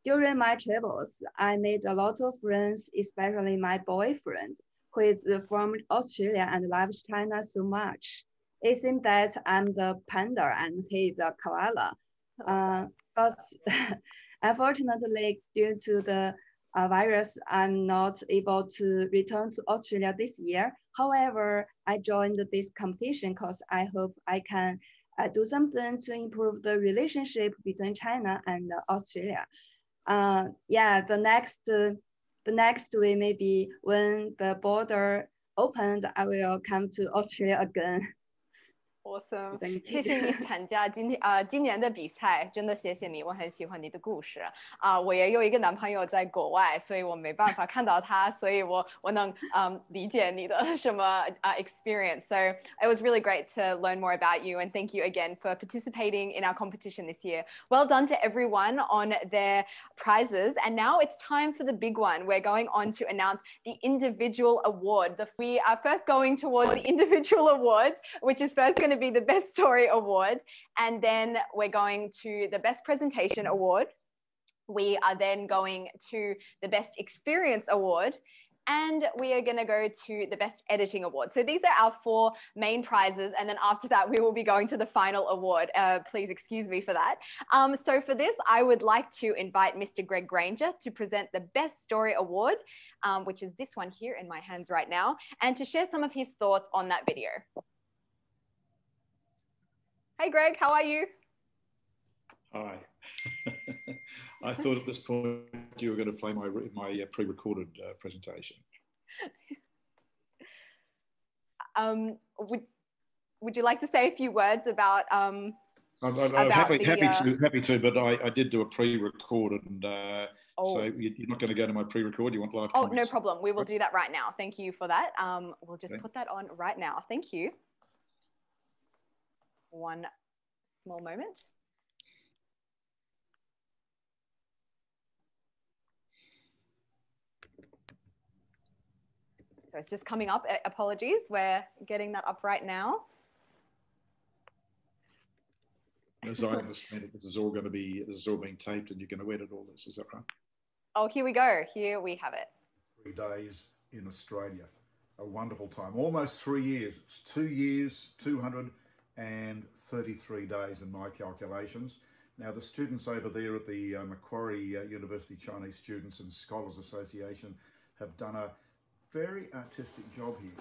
During my travels, I made a lot of friends, especially my boyfriend, who is from Australia and loves China so much. It seems that I'm the panda and he is a koala. But unfortunately, due to the virus, I'm not able to return to Australia this year. However, I joined this competition because I hope I can do something to improve the relationship between China and Australia. The next week, maybe when the border opened, I will come to Australia again. Awesome， 谢谢你参加今年的比赛，真的谢谢你，我很喜欢你的故事我也有一个男朋友在国外，所以我没办法看到他，所以我能理解你的什么experience. So it was really great to learn more about you, and thank you again for participating in our competition this year. Well done to everyone on their prizes, and now it's time for the big one. We're going on to announce the individual award. We are first going towards the individual awards, which is first going to be the Best Story Award, and then we're going to the Best Presentation Award. We are then going to the Best Experience Award, and we are going to go to the Best Editing Award. So these are our 4 main prizes, and then after that we will be going to the final award. Please excuse me for that. So for this, I would like to invite Mr. Greg Granger to present the Best Story Award, which is this one here in my hands right now, and to share some of his thoughts on that video. Hey Greg, how are you? Hi. I thought at this point you were going to play my pre-recorded presentation. Would you like to say a few words about? I'm happy to, but I did do a pre-record, and so you're not going to go to my pre-record. You want live comments? No problem. We will do that right now. Thank you for that. We'll just put that on right now. Thank you. One small moment. So it's just coming up. Apologies. We're getting that up right now. As I understand it, this is all being taped, and you're going to edit all this. Is that right? Oh, here we go. Here we have it. 3 days in Australia. A wonderful time. Almost 3 years. It's 2 years, 233 days in my calculations. Now, the students over there at the Macquarie University Chinese Students and Scholars Association have done a very artistic job here.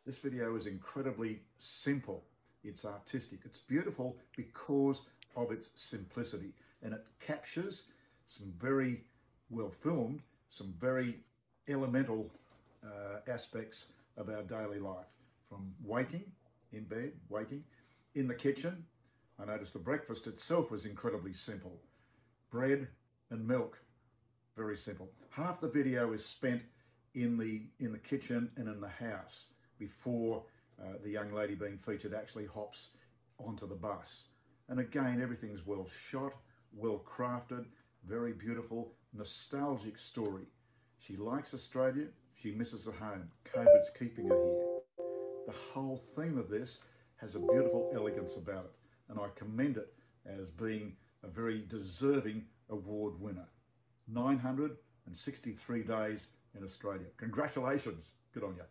This video is incredibly simple. It's artistic. It's beautiful because of its simplicity, and it captures some very well filmed, some very elemental aspects of our daily life, from waking, in bed, waking, in the kitchen. I noticed the breakfast itself was incredibly simple. Bread and milk, very simple. Half the video is spent in the kitchen and in the house before the young lady being featured actually hops onto the bus. And again, everything's well shot, well crafted, very beautiful, nostalgic story. She likes Australia, she misses her home. COVID's keeping her here. The whole theme of this has a beautiful elegance about it, and I commend it as being a very deserving award winner. 963 days in Australia. Congratulations. Good on you.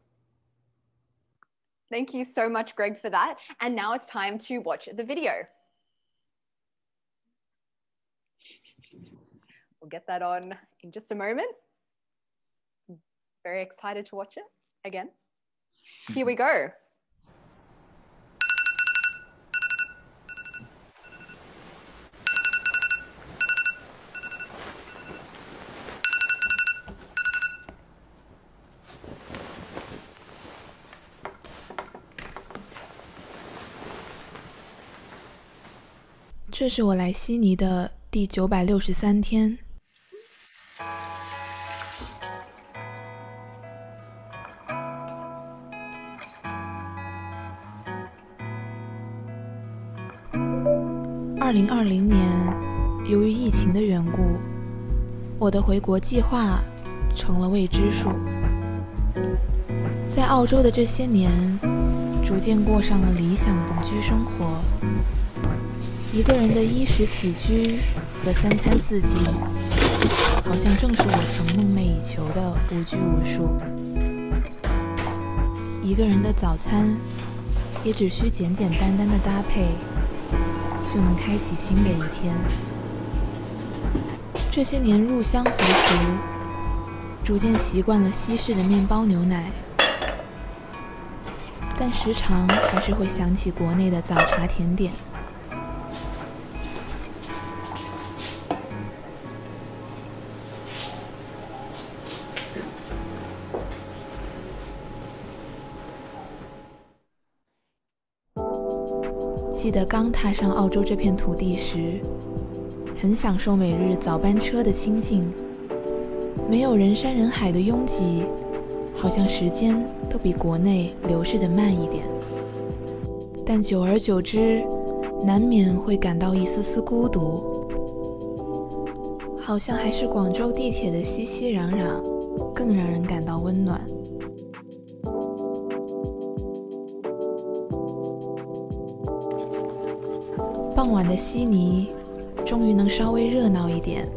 Thank you so much, Greg, for that. And now it's time to watch the video. We'll get that on in just a moment. Very excited to watch it again. Here we go. 这是我来悉尼的第963天。2020年，由于疫情的缘故，我的回国计划成了未知数。在澳洲的这些年，逐渐过上了理想独居生活。一个人的衣食起居和三餐四季，好像正是我曾梦寐以求的无拘无束。一个人的早餐，也只需简简单单的搭配，就能开启新的一天。这些年入乡随俗，逐渐习惯了西式的面包牛奶，但时常还是会想起国内的早茶甜点。记得刚踏上澳洲这片土地时，很享受每日早班车的清静，没有人山人海的拥挤，好像时间都比国内流逝得慢一点。但久而久之，难免会感到一丝丝孤独，好像还是广州地铁的熙熙攘攘更让人感到温暖。傍晚的悉尼终于能稍微热闹一点，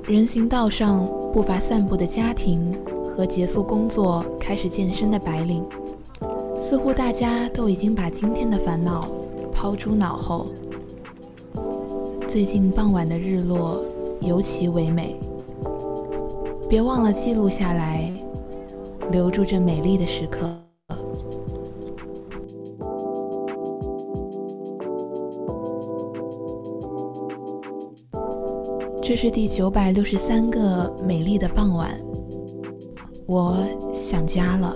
人行道上不乏散步的家庭和结束工作开始健身的白领，似乎大家都已经把今天的烦恼抛诸脑后。最近傍晚的日落尤其唯美，别忘了记录下来，留住这美丽的时刻。这是第963个美丽的傍晚，我想家了。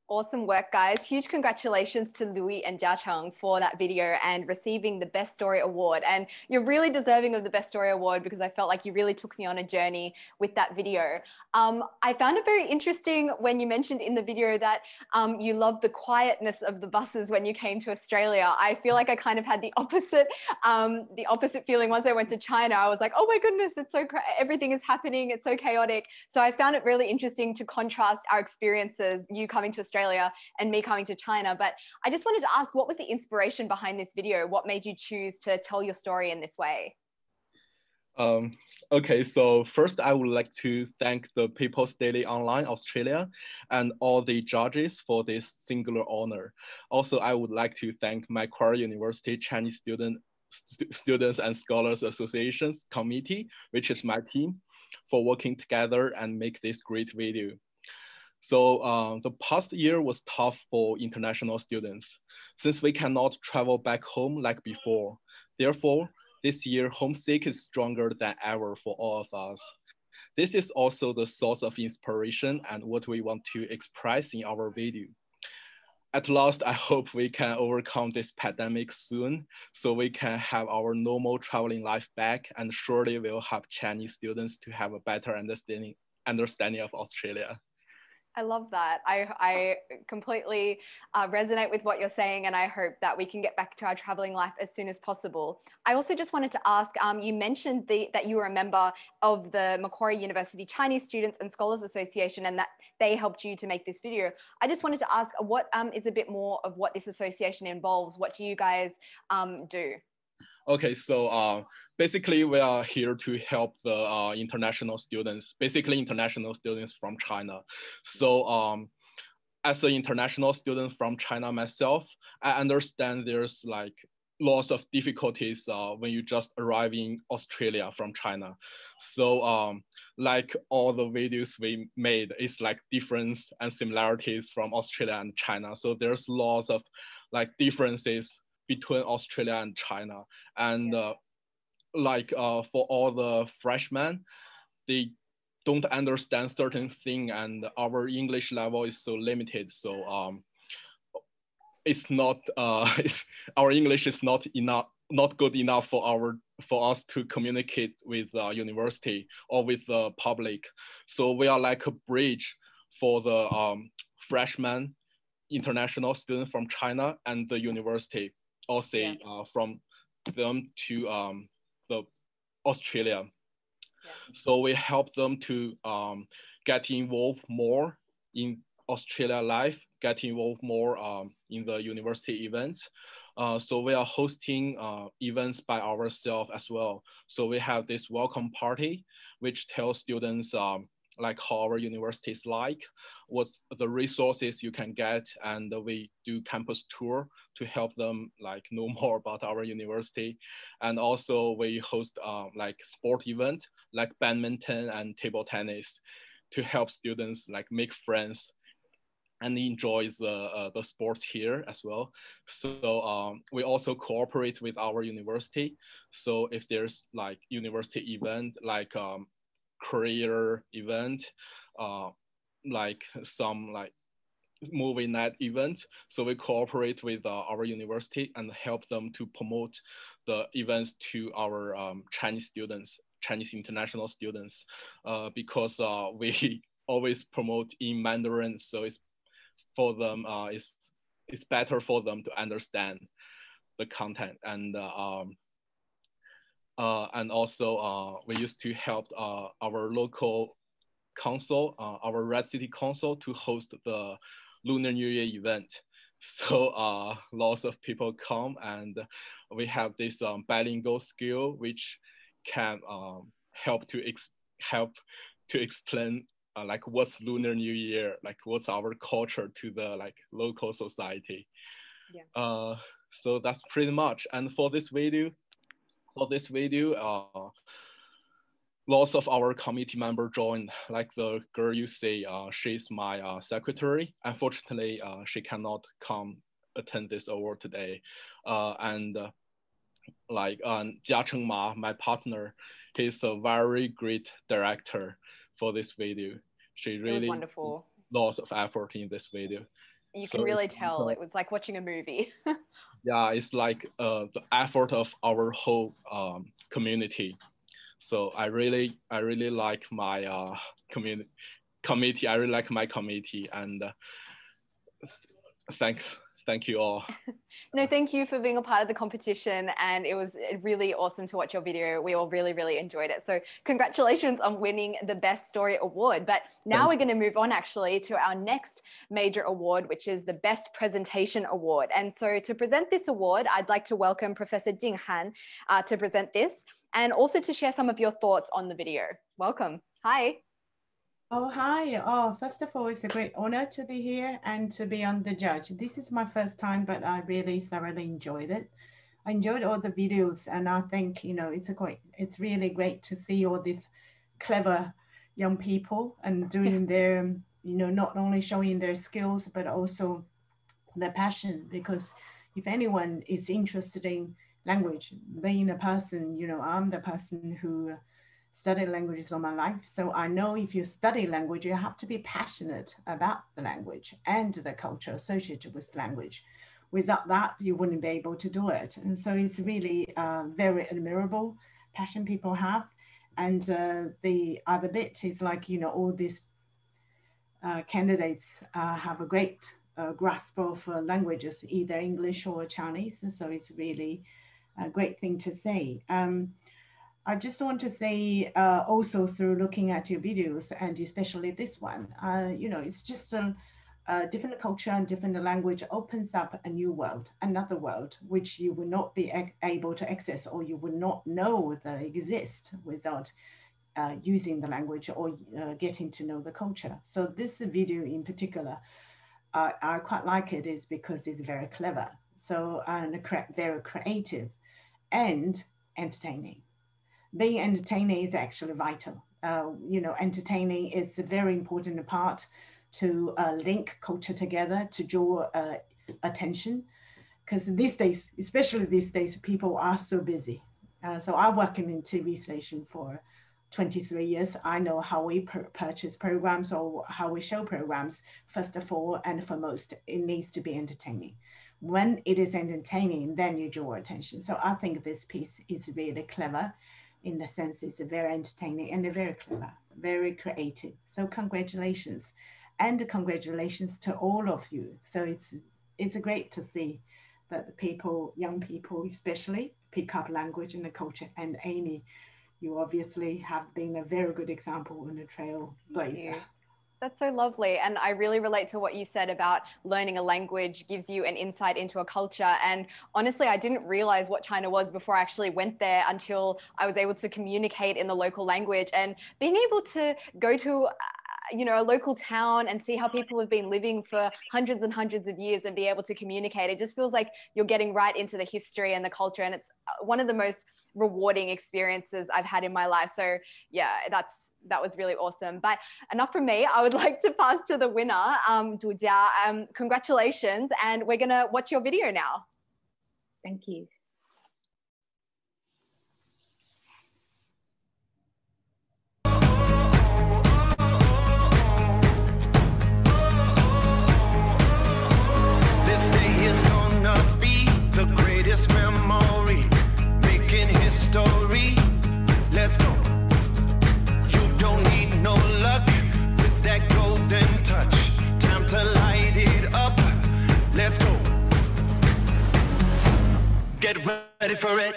Awesome work, guys. Huge congratulations to Louis and Jiacheng for that video and receiving the Best Story Award. And you're really deserving of the Best Story Award because I felt like you really took me on a journey with that video. I found it very interesting when you mentioned in the video that you loved the quietness of the buses when you came to Australia. I feel like I kind of had the opposite feeling once I went to China. I was like, oh my goodness, it's so everything is happening. It's so chaotic. So I found it really interesting to contrast our experiences, you coming to Australia and me coming to China. But I just wanted to ask, what was the inspiration behind this video? What made you choose to tell your story in this way? Okay, so first I would like to thank the People's Daily Online Australia and all the judges for this singular honor. Also, I would like to thank Macquarie University Chinese Students and Scholars Associations Committee, which is my team, for working together and make this great video. So the past year was tough for international students since we cannot travel back home like before. Therefore, this year, homesick is stronger than ever for all of us. This is also the source of inspiration and what we want to express in our video. At last, I hope we can overcome this pandemic soon so we can have our normal traveling life back, and surely we'll help Chinese students to have a better understanding of Australia. I love that. I completely resonate with what you're saying, and I hope that we can get back to our traveling life as soon as possible. I also just wanted to ask, you mentioned that you were a member of the Macquarie University Chinese Students and Scholars Association and that they helped you to make this video. I just wanted to ask, what is a bit more of what this association involves? What do you guys do? Okay, so basically we are here to help the international students, basically international students from China. So as an international student from China myself, I understand there's like lots of difficulties when you just arrive in Australia from China. So like all the videos we made, it's like difference and similarities from Australia and China. So there's lots of like differences between Australia and China. And for all the freshmen, they don't understand certain thing, and our English level is so limited. So it's not our English is not good enough for us to communicate with university or with the public. So we are like a bridge for the freshman international student from China and the university, or say from them to the Australia. So we help them to get involved more in Australia life, get involved more in the university events. So we are hosting events by ourselves as well. So we have this welcome party, which tells students like how our university is like, what's the resources you can get, and we do campus tour to help them like know more about our university. And also we host like sport event like badminton and table tennis to help students like make friends and enjoy the sports here as well. So we also cooperate with our university. So if there's like university event, like career event, like some like movie night event, so we cooperate with our university and help them to promote the events to our Chinese students, Chinese international students, because we always promote in Mandarin, so it's for them, it's better for them to understand the content. And also we used to help our local council, our Red City Council, to host the Lunar New Year event. So lots of people come, and we have this bilingual skill which can help to explain like what's Lunar New Year, like what's our culture to the like local society. So that's pretty much. And for this video, lots of our committee members joined, like the girl you see, she's my secretary. Unfortunately, she cannot come attend this award today. And like Jia Cheng Ma, my partner, he's a very great director for this video. She really wonderful. Lots of effort in this video. You can really tell it was like watching a movie. Yeah, it's like the effort of our whole community. So I really like my committee. I really like my committee, and thank you all. No, thank you for being a part of the competition, and it was really awesome to watch your video. We all really enjoyed it. So congratulations on winning the Best Story Award. But now we're going to move on actually to our next major award, which is the Best Presentation Award. And so to present this award, I'd like to welcome Professor Jing Han to present this, and also to share some of your thoughts on the video. Welcome. Hi. Oh, hi. Oh, first of all, it's a great honor to be here and to be on the judge. This is my first time, but I really thoroughly enjoyed it. I enjoyed all the videos, and I think, you know, it's really great to see all these clever young people and doing their, you know, not only showing their skills, but also their passion, because if anyone is interested in language. Being a person, you know, I'm the person who studied languages all my life. So I know if you study language, you have to be passionate about the language and the culture associated with language. Without that, you wouldn't be able to do it. And so it's really very admirable passion people have. And the other bit is like, you know, all these candidates have a great grasp of languages, either English or Chinese. And so it's really a great thing to say. I just want to say also through looking at your videos, and especially this one, you know, it's just a different culture and different language opens up a new world, another world, which you will not be able to access, or you would not know that exist without using the language or getting to know the culture. So this video in particular, I quite like it is because it's very clever. So and very creative and entertaining. Being entertaining is actually vital. You know, entertaining is a very important part to link culture together, to draw attention. Because these days, especially these days, people are so busy. So I work in a TV station for 23 years. I know how we purchase programs or how we show programs. First of all, and foremost, it needs to be entertaining. When it is entertaining, then you draw attention. So I think this piece is really clever in the sense it's very entertaining and very clever, very creative. So congratulations. And congratulations to all of you. So it's great to see that people, young people especially, pick up language and the culture. And Amy, you obviously have been a very good example in a trailblazer. That's so lovely. And I really relate to what you said about learning a language gives you an insight into a culture. And honestly, I didn't realize what China was before I actually went there until I was able to communicate in the local language. And being able to go to you know, a local town and see how people have been living for hundreds and hundreds of years and be able to communicate. It just feels like you're getting right into the history and the culture. And it's one of the most rewarding experiences I've had in my life. So yeah, that was really awesome. But enough from me. I would like to pass to the winner, Du Jia. Congratulations. And we're going to watch your video now. Thank you. Memory, making history. Let's go. You don't need no luck with that golden touch. Time to light it up. Let's go. Get ready for it.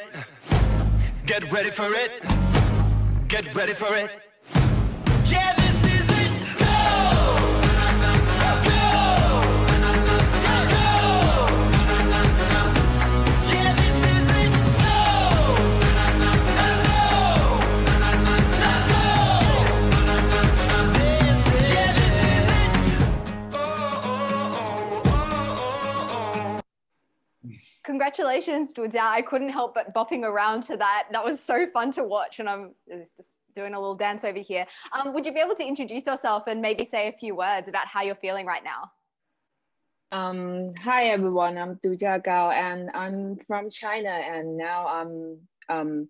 Get ready for it. Get ready for it. Yeah, this is it. Go! Congratulations, Du Jia. I couldn't help but bopping around to that. That was so fun to watch, and I'm just doing a little dance over here. Would you be able to introduce yourself and maybe say a few words about how you're feeling right now? Hi everyone, I'm Du Jia Gao, and I'm from China, and now I'm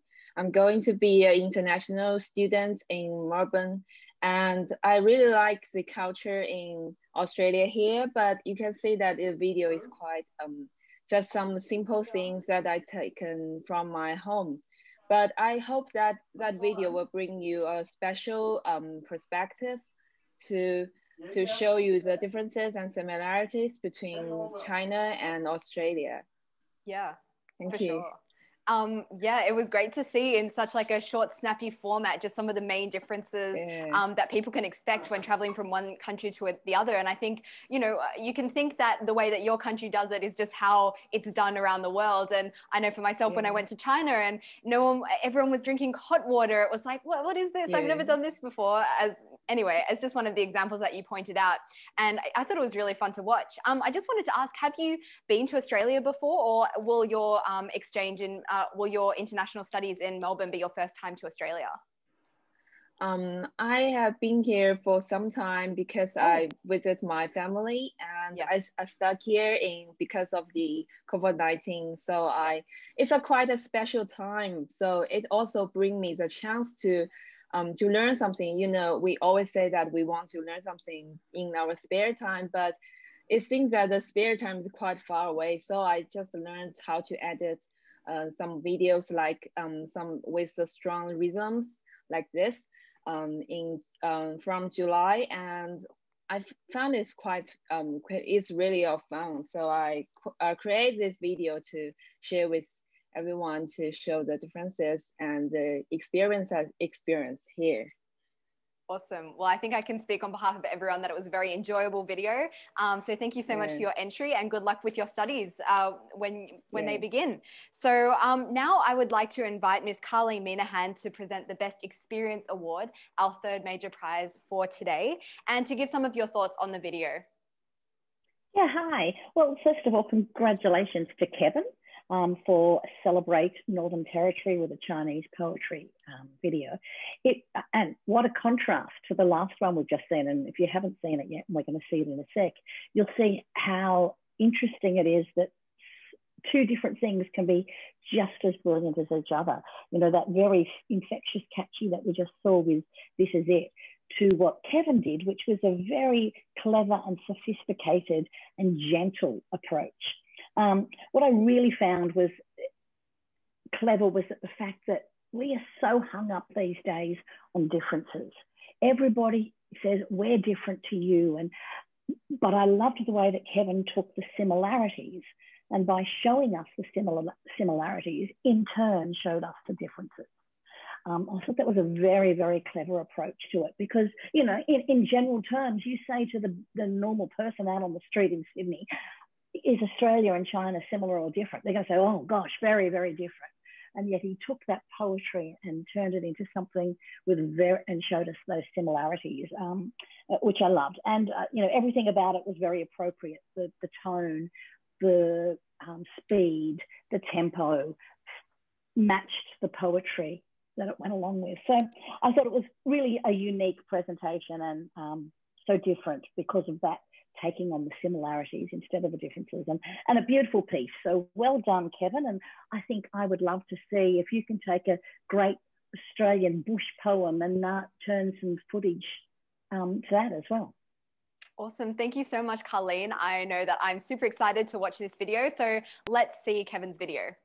going to be an international student in Melbourne, and I really like the culture in Australia here. But you can see that the video is quite just some simple things that I taken from my home. But I hope that that video will bring you a special perspective to show you the differences and similarities between China and Australia. Yeah, thank for you. Sure. Yeah, it was great to see in such like a short, snappy format, just some of the main differences that people can expect when traveling from one country to the other. And I think, you know, you can think that the way that your country does it is just how it's done around the world. And I know for myself, when I went to China and everyone was drinking hot water, it was like, what is this? I've never done this before. Anyway, it's just one of the examples that you pointed out. And I thought it was really fun to watch. I just wanted to ask, have you been to Australia before, or will your will your international studies in Melbourne be your first time to Australia? I have been here for some time because I visit my family, and I stuck here because of the COVID-19. So it's quite a special time. So it also brings me the chance to learn something. You know, we always say that we want to learn something in our spare time, but it seems that the spare time is quite far away. So I just learned how to edit some videos, like some with the strong rhythms like this. From July, and I found it's it's really fun. So I create this video to share with everyone to show the differences and the experience I've experienced here. Awesome. Well, I think I can speak on behalf of everyone that it was a very enjoyable video. So thank you so much for your entry, and good luck with your studies when they begin. So now I would like to invite Ms. Carleen Minahan to present the Best Experience Award, our third major prize for today, and to give some of your thoughts on the video. Yeah, hi. Well, first of all, congratulations to Kevin for Celebrate Northern Territory with a Chinese poetry video. And what a contrast to the last one we've just seen. And if you haven't seen it yet, and we're going to see it in a sec, you'll see how interesting it is that two different things can be just as brilliant as each other. You know, that very infectious, catchy that we just saw with This Is It, to what Kevin did, which was a very clever and sophisticated and gentle approach. What I really found was clever was that the fact that we are so hung up these days on differences. Everybody says we're different to you, but I loved the way that Kevin took the similarities, and by showing us the similarities, in turn showed us the differences. I thought that was a very, very clever approach to it, because, you know, in general terms, you say to the normal person out on the street in Sydney, is Australia and China similar or different? They're going to say, oh gosh, very, very different. And yet he took that poetry and turned it into something and showed us those similarities, which I loved. And, you know, everything about it was very appropriate. The tone, the speed, the tempo matched the poetry that it went along with. So I thought it was really a unique presentation, and so different because of that, taking on the similarities instead of the differences, and a beautiful piece. So well done, Kevin. And I think I would love to see if you can take a great Australian bush poem and turn some footage to that as well. Awesome. Thank you so much, Carleen. I know that I'm super excited to watch this video. So let's see Kevin's video.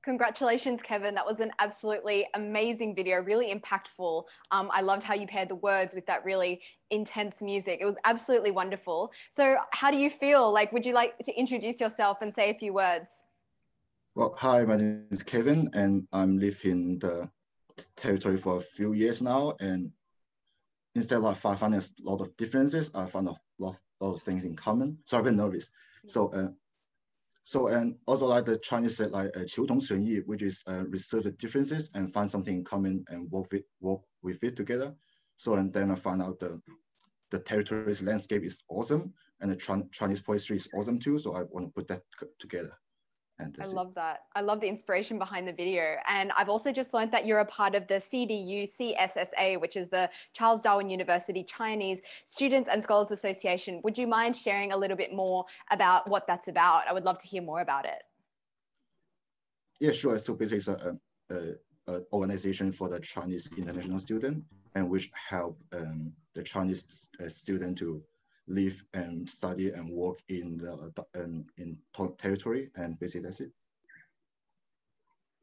Congratulations, Kevin. That was an absolutely amazing video, really impactful. I loved how you paired the words with that really intense music. It was absolutely wonderful. So how do you feel? Like, would you like to introduce yourself and say a few words? Well, hi, my name is Kevin, and I'm living in the territory for a few years now. And instead of finding a lot of differences, I found a lot of things in common. So I've been nervous. And also like the Chinese said, like 求同存异, which is reserve the differences and find something in common and work with it together. So and then I found out the territory's landscape is awesome, and the Chinese poetry is awesome too. So I want to put that together. I love that. I love the inspiration behind the video. And I've also just learned that you're a part of the CDU-CSSA, which is the Charles Darwin University Chinese Students and Scholars Association. Would you mind sharing a little bit more about what that's about? I would love to hear more about it. Yeah, sure. So basically it's an organization for the Chinese international student, and which help the Chinese student to live and study and work in the territory, and basically that's it.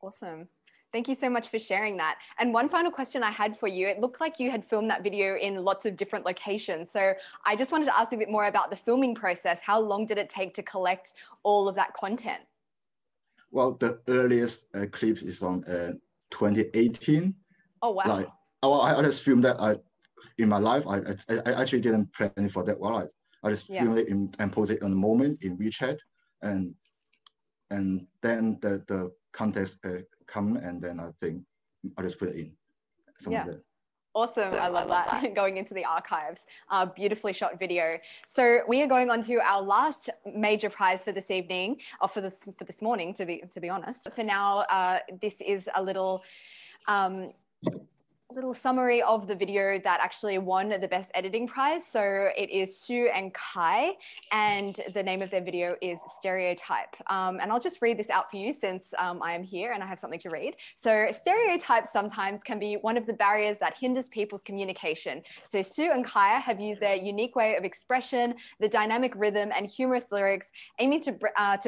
Awesome. Thank you so much for sharing that. And one final question I had for you, it looked like you had filmed that video in lots of different locations. So I just wanted to ask a bit more about the filming process. How long did it take to collect all of that content? Well, the earliest clips is on 2018. Oh, wow. Like, I just filmed that in my life. I actually didn't plan for that. Well, I just filmed it and posted it on the moment in WeChat, and then the context come, and then I think I just put it in. Like that. Awesome. I love that. Going into the archives. Beautifully shot video. So we are going on to our last major prize for this evening, or for this morning, to be honest. For now, this is a little summary of the video that actually won the best editing prize. So it is Xu and Kai, and the name of their video is Stereotype. And I'll just read this out for you since I am here and I have something to read. So stereotypes sometimes can be one of the barriers that hinders people's communication. So Xu and Kai have used their unique way of expression, the dynamic rhythm and humorous lyrics, aiming to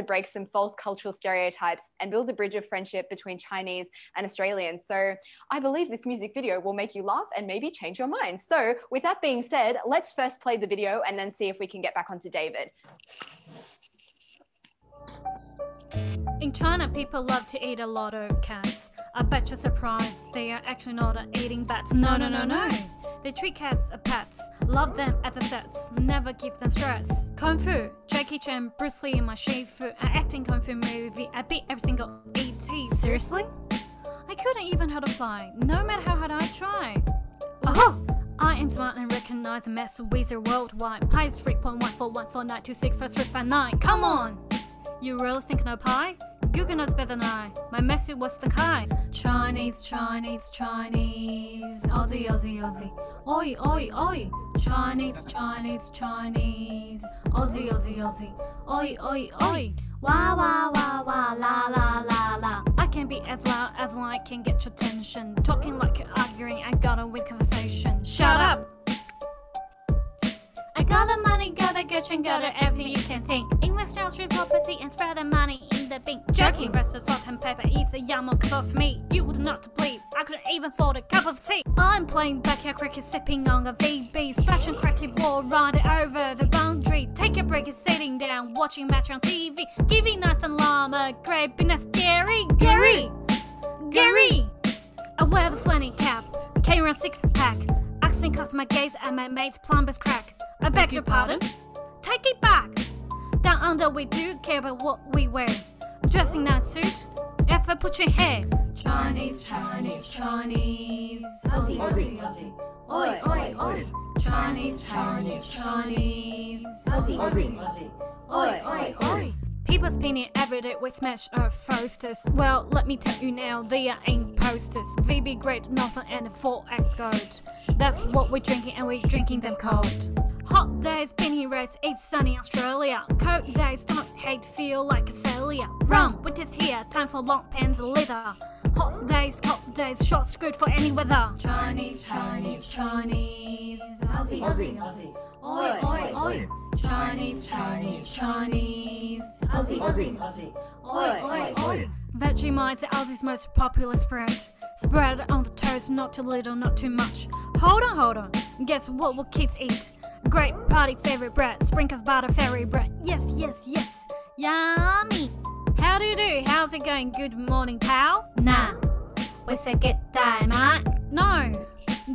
break some false cultural stereotypes and build a bridge of friendship between Chinese and Australians. So I believe this music video will make you laugh and maybe change your mind. So with that being said, let's first play the video and then see if we can get back onto David. In China, people love to eat a lot of cats. I bet you're surprised they are actually not eating bats. No. They treat cats as pets, love them as assets, never give them stress. Kung Fu, Jackie Chan, Bruce Lee, my Shifu, I act in Kung Fu movie, I beat every single ET. Seriously? I couldn't even how to fly, no matter how hard I try. Oh, I am smart and recognize a master wizard worldwide. Pi is 3.14149265359. Come on! You really think no pi? Google knows better than I. My message was the kind. Chinese, Chinese, Chinese. Aussie, Aussie, Aussie. Oi, oi, oi. Chinese, Chinese, Chinese. Aussie, Aussie, Aussie. Oi, oi, oi. Wah, wah, wah, wah, la, la, la, la. I can be as loud as I can get your attention. Talking like you're arguing, I got a weak conversation. Shut up! I got the money, got the good and got everything you can think. Invest in street property and spread the money in the bank. Jerky, rest of salt and pepper, it's a yummy cup of me. You would not believe I could even afford a cup of tea. I'm playing backyard cricket, sipping on a VB. Splash and cracky ball, run it over the boundary. Take a break, sitting down, watching match on TV. Giving Nathan Llama, great business, Gary. I wear the flannel cap, carry around 6-pack. Accent customer gaze at my mate's plumber's crack. I beg your pardon? Take it back. Down under we do care about what we wear. Dressing in a suit, if I put your hair. Chinese, Chinese, Chinese. Aussie, Aussie, Aussie. Oi, oi, oi. Chinese, Chinese, Chinese. Aussie, Aussie, Aussie. Oi, oi, oi. People spinning every day we smash our posters. Well, let me tell you now, they are imposters. VB Great Northern and 4X Gold. That's what we're drinking, and we're drinking them cold. Hot days, spinning race, it's sunny Australia. Cold days, don't hate, feel like a failure. Rum, which is here, time for long pants and leather. Hot days, cold days, shorts good for any weather. Chinese, Chinese, Chinese. Aussie, Aussie, Aussie. Oi, oi, oi. Chinese, Chinese, Chinese. Aussie, Aussie, Aussie. Oi, oi, oi. Vegemite is Aussie's most popular spread. Spread on the toast, not too little, not too much. Hold on. Guess what will kids eat? Great party favorite bread. Sprinkles butter fairy bread. Yes. Yummy. How do you do? How's it going? Good morning, pal. Nah, we say get day, mate. No,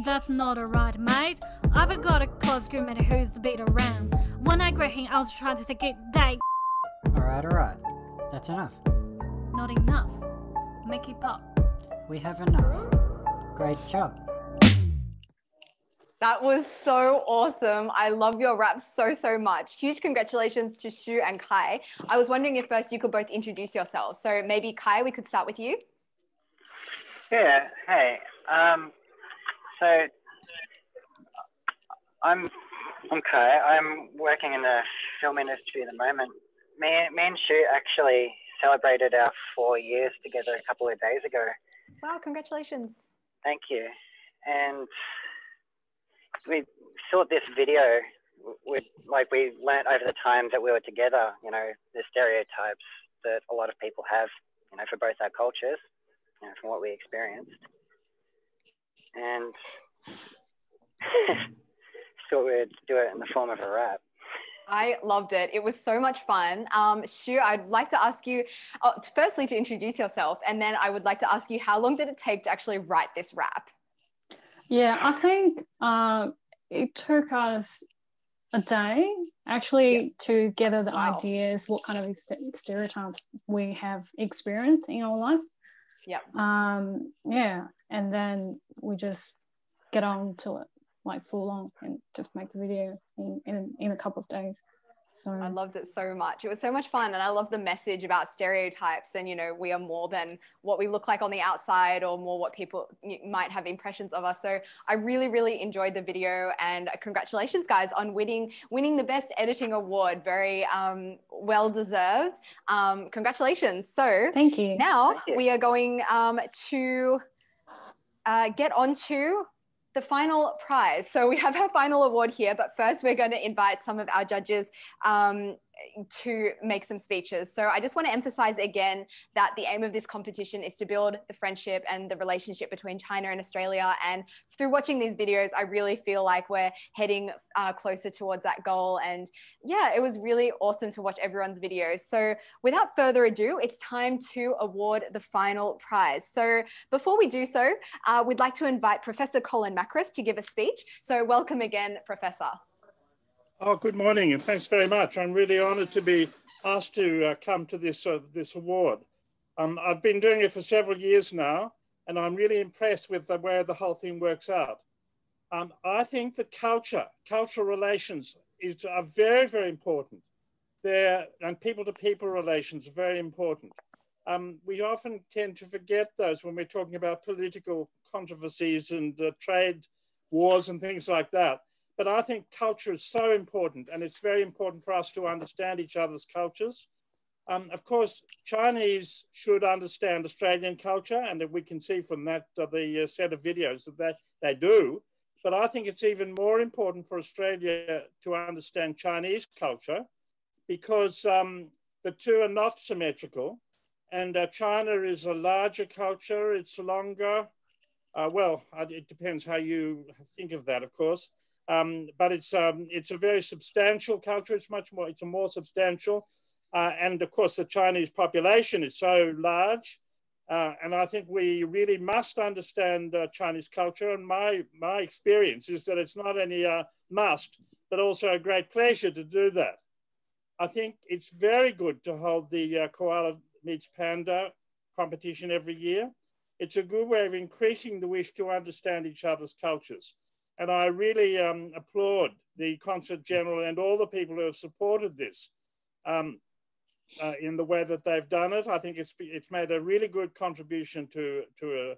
that's not alright, mate. I've got a close groupmate who's the beat around. When I greet him, I was trying to say get day. Alright. That's enough. Not enough. Make it pop. We have enough. Great job. That was so awesome. I love your rap so much. Huge congratulations to Shu and Kai. I was wondering if first you could both introduce yourselves. So maybe Kai, we could start with you. Yeah, hey. So I'm Kai. I'm working in the film industry at the moment. Me and Shu actually celebrated our 4 years together a couple of days ago. Wow, congratulations. Thank you. And we thought this video we learnt over the time that we were together, you know, the stereotypes that a lot of people have, you know, for both our cultures, you know, from what we experienced. And thought we'd do it in the form of a rap. I loved it. It was so much fun. Shu, I'd like to ask you, firstly, to introduce yourself, and then I would like to ask you, how long did it take to actually write this rap? Yeah, I think it took us a day actually to gather the ideas, what kind of stereotypes we have experienced in our life. Yep. Yeah, and then we just get on to it like full on and just make the video in a couple of days. So I loved it so much. It was so much fun, and I love the message about stereotypes and, you know, we are more than what we look like on the outside or more what people might have impressions of us. So I really enjoyed the video, and congratulations guys on winning the best editing award. Very well deserved. Congratulations. So thank you. Now we are going to get on to the final prize. So we have our final award here, but first we're going to invite some of our judges to make some speeches. So I just want to emphasize again that the aim of this competition is to build the friendship and the relationship between China and Australia. And through watching these videos, I really feel like we're heading closer towards that goal. And yeah, it was really awesome to watch everyone's videos. So without further ado, it's time to award the final prize. So before we do so, we'd like to invite Professor Colin Macris to give a speech. So welcome again, Professor. Oh, good morning, and thanks very much. I'm really honoured to be asked to come to this award. I've been doing it for several years now, and I'm really impressed with the way the whole thing works out. I think that cultural relations are very important. And people-to-people relations are very important. We often tend to forget those when we're talking about political controversies and trade wars and things like that. But I think culture is so important, and it's very important for us to understand each other's cultures. Of course, Chinese should understand Australian culture, and we can see from that the set of videos that they do. But I think it's even more important for Australia to understand Chinese culture, because the two are not symmetrical. And China is a larger culture, it's longer. Well, it depends how you think of that, of course. But it's a very substantial culture. It's a more substantial. And of course, the Chinese population is so large. And I think we really must understand Chinese culture. And my experience is that it's not only a must, but also a great pleasure to do that. I think it's very good to hold the Koala meets Panda competition every year. It's a good way of increasing the wish to understand each other's cultures. And I really applaud the Consul General and all the people who have supported this in the way that they've done it. I think it's made a really good contribution to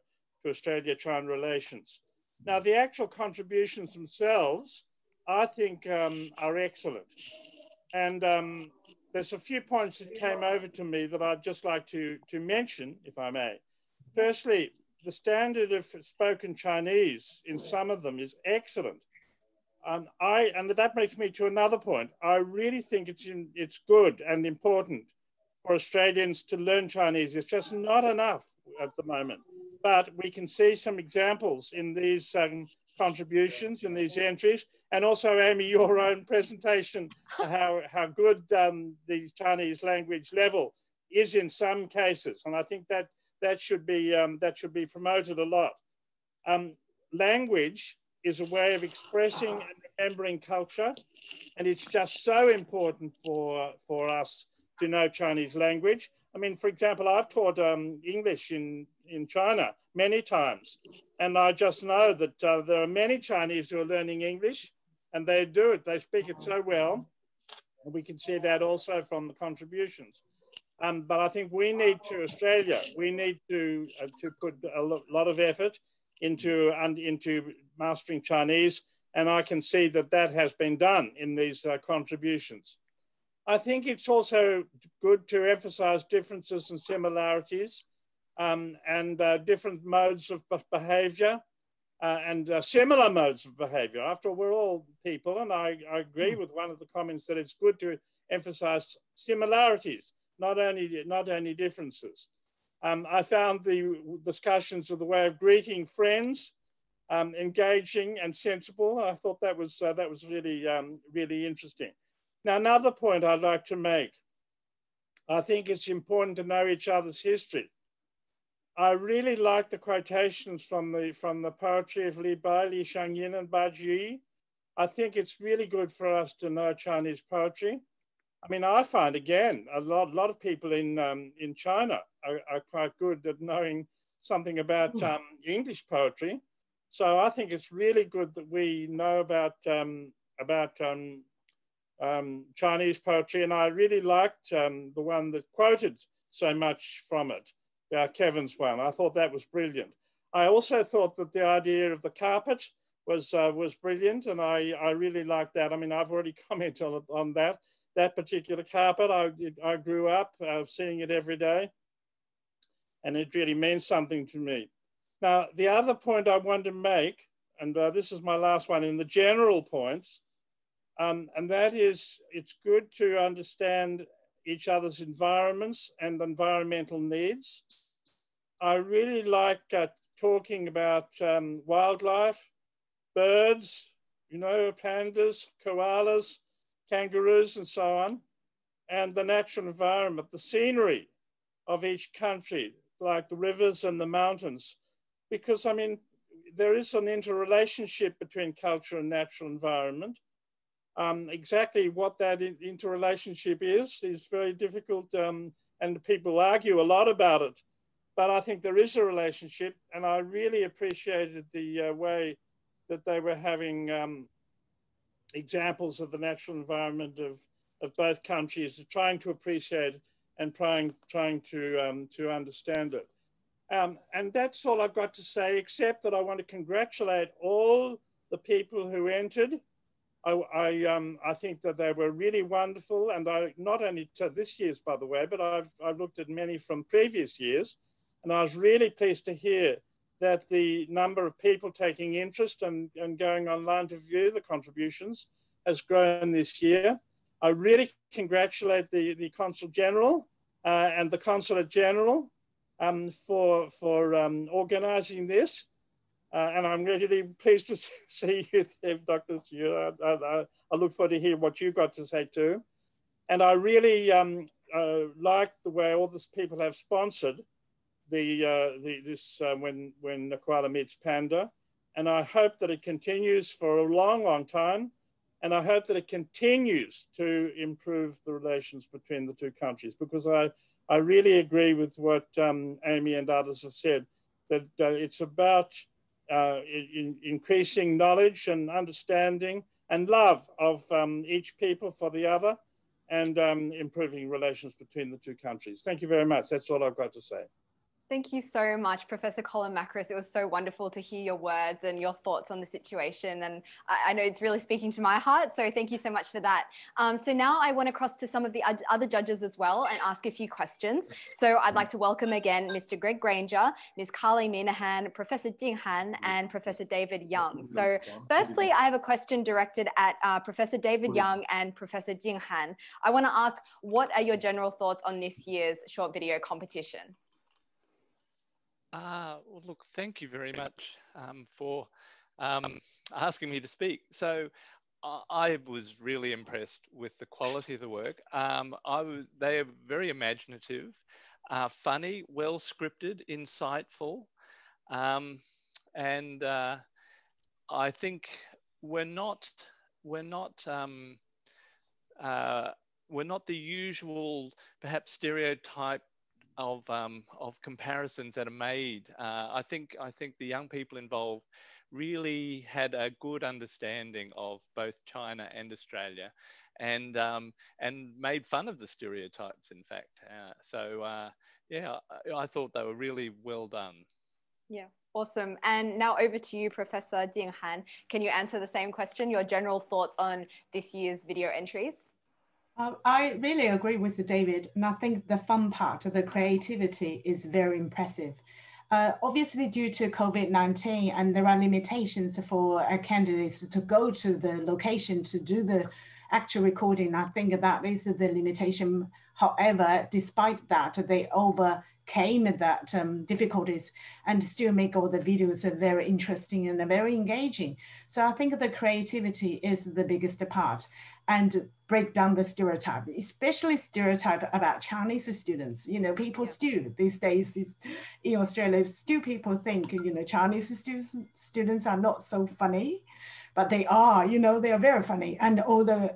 Australia-China relations. Now, the actual contributions themselves, I think, are excellent. And there's a few points that came over to me that I'd just like to mention, if I may. Firstly, the standard of spoken Chinese in some of them is excellent. And that brings me to another point. I really think it's good and important for Australians to learn Chinese. It's just not enough at the moment. But we can see some examples in these contributions, in these entries, and also, Amy, your own presentation, how good the Chinese language level is in some cases, and I think that should be promoted a lot. Language is a way of expressing and remembering culture, and it's just so important for us to know Chinese language. I mean, for example, I've taught English in China many times, and I just know that there are many Chinese who are learning English, and they do it. They speak it so well, and we can see that also from the contributions. But I think we need to, Australia, we need to put a lot of effort into mastering Chinese, and I can see that that has been done in these contributions. I think it's also good to emphasize differences and similarities and different modes of behavior and similar modes of behavior. After all, we're all people, and I agree with one of the comments that it's good to emphasize similarities, not only differences. I found the discussions of the way of greeting friends engaging and sensible. I thought that was really, really interesting. Now, another point I'd like to make, I think it's important to know each other's history. I really like the quotations from the poetry of Li Bai, Li Shangyin, and Ba Ji. I think it's really good for us to know Chinese poetry. I mean, I find, again, a lot of people in China are quite good at knowing something about English poetry. So I think it's really good that we know about Chinese poetry, and I really liked the one that quoted so much from it, Kevin's one. I thought that was brilliant. I also thought that the idea of the carpet was brilliant, and I really liked that. I mean, I've already commented on that particular carpet. I grew up seeing it every day, and it really means something to me. Now, the other point I want to make, and this is my last one in the general points, and that is it's good to understand each other's environments and environmental needs. I really like talking about wildlife, birds, pandas, koalas, kangaroos, and so on, and the natural environment, the scenery of each country, like the rivers and the mountains, because, I mean, there is an interrelationship between culture and natural environment. Exactly what that interrelationship is very difficult, and people argue a lot about it, but I think there is a relationship, and I really appreciated the way that they were having examples of the natural environment of both countries, trying to appreciate and trying to understand it. And that's all I've got to say, except that I want to congratulate all the people who entered. I think that they were really wonderful, and not only to this year's, by the way, but I've looked at many from previous years, and I was really pleased to hear that the number of people taking interest and going online to view the contributions has grown this year. I really congratulate the Consul General and the Consulate General for organising this. And I'm really pleased to see you there, Dr. Xu. I look forward to hear what you've got to say too. And I really like the way all these people have sponsored when Koala meets Panda. And I hope that it continues for a long, long time. And I hope that it continues to improve the relations between the two countries, because I really agree with what Amy and others have said, that it's about increasing knowledge and understanding and love of each people for the other, and improving relations between the two countries. Thank you very much. That's all I've got to say. Thank you so much, Professor Colin Macris. It was so wonderful to hear your words and your thoughts on the situation. And I know it's really speaking to my heart. So thank you so much for that. So now I want to cross to some of the other judges as well and ask a few questions. So I'd like to welcome again Mr. Greg Granger, Ms. Carly Minahan, Professor Jing Han, and Professor David Young. So firstly, I have a question directed at Professor David Young and Professor Jing Han. I want to ask, what are your general thoughts on this year's short video competition? Well, look, thank you very much for asking me to speak. So I was really impressed with the quality of the work. They are very imaginative, funny, well scripted, insightful, and I think we're not we're not the usual, perhaps, stereotype of comparisons that are made. I think the young people involved really had a good understanding of both China and Australia, and made fun of the stereotypes. In fact, yeah, I thought they were really well done. Yeah, awesome. And now over to you, Professor Ding Han. Can you answer the same question? Your general thoughts on this year's video entries? I really agree with David, and I think the fun part, the creativity, is very impressive. Obviously, due to COVID-19, and there are limitations for candidates to go to the location to do the actual recording. I think that is the limitation. However, despite that, they overcame that difficulties and still make all the videos very interesting and very engaging. So I think the creativity is the biggest part, and break down the stereotype, especially stereotype about Chinese students. You know, people still these days in Australia, still people think, you know, Chinese students are not so funny, but they are, you know, they are very funny. And all the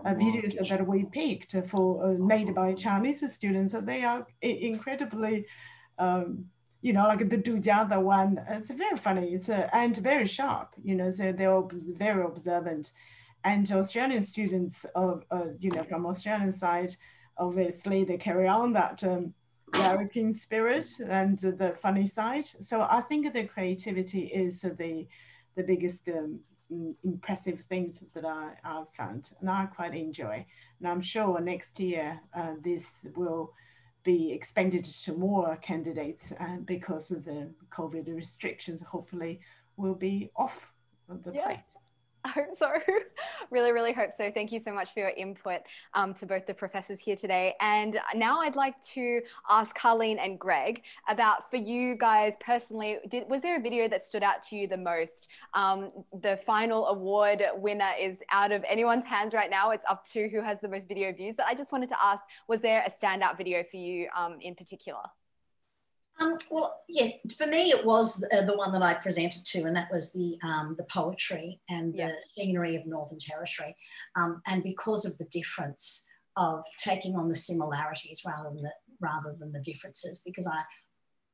videos that we picked for made by Chinese students, they are incredibly, you know, like the Dujia, the one, it's very funny. It's and very sharp, you know, so they're very observant. And Australian students, you know, from Australian side, obviously they carry on that larriking spirit and the funny side. So I think the creativity is the biggest impressive things that I've found, and I quite enjoy. And I'm sure next year this will be expanded to more candidates, because of the COVID restrictions, hopefully will be off of the place. I hope so. Really, really hope so. Thank you so much for your input to both the professors here today. And now I'd like to ask Carleen and Greg about, for you guys personally, was there a video that stood out to you the most? The final award winner is out of anyone's hands right now. It's up to who has the most video views. But I just wanted to ask, was there a standout video for you in particular? Well, yeah, for me it was the one that I presented to, and that was the poetry and the scenery of Northern Territory, and because of the difference of taking on the similarities rather than the differences, because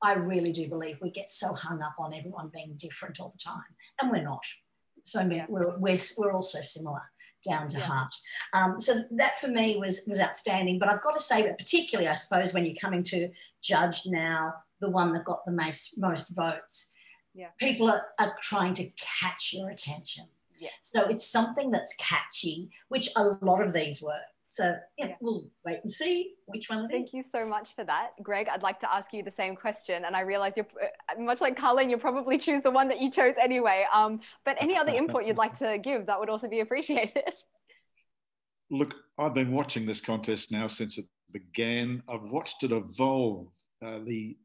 I really do believe we get so hung up on everyone being different all the time, and we're not. So I mean, we're all so similar down to heart. So that for me was outstanding. But I've got to say that particularly, I suppose, when you're coming to judge now the one that got the most votes, people are trying to catch your attention. Yes. So it's something that's catchy, which a lot of these were. So we'll wait and see which one it is. Thank you so much for that. Greg, I'd like to ask you the same question. And I realize you're, much like Carleen, you'll probably choose the one that you chose anyway. But any other input you'd like to give, that would also be appreciated. Look, I've been watching this contest now since it began. I've watched it evolve. The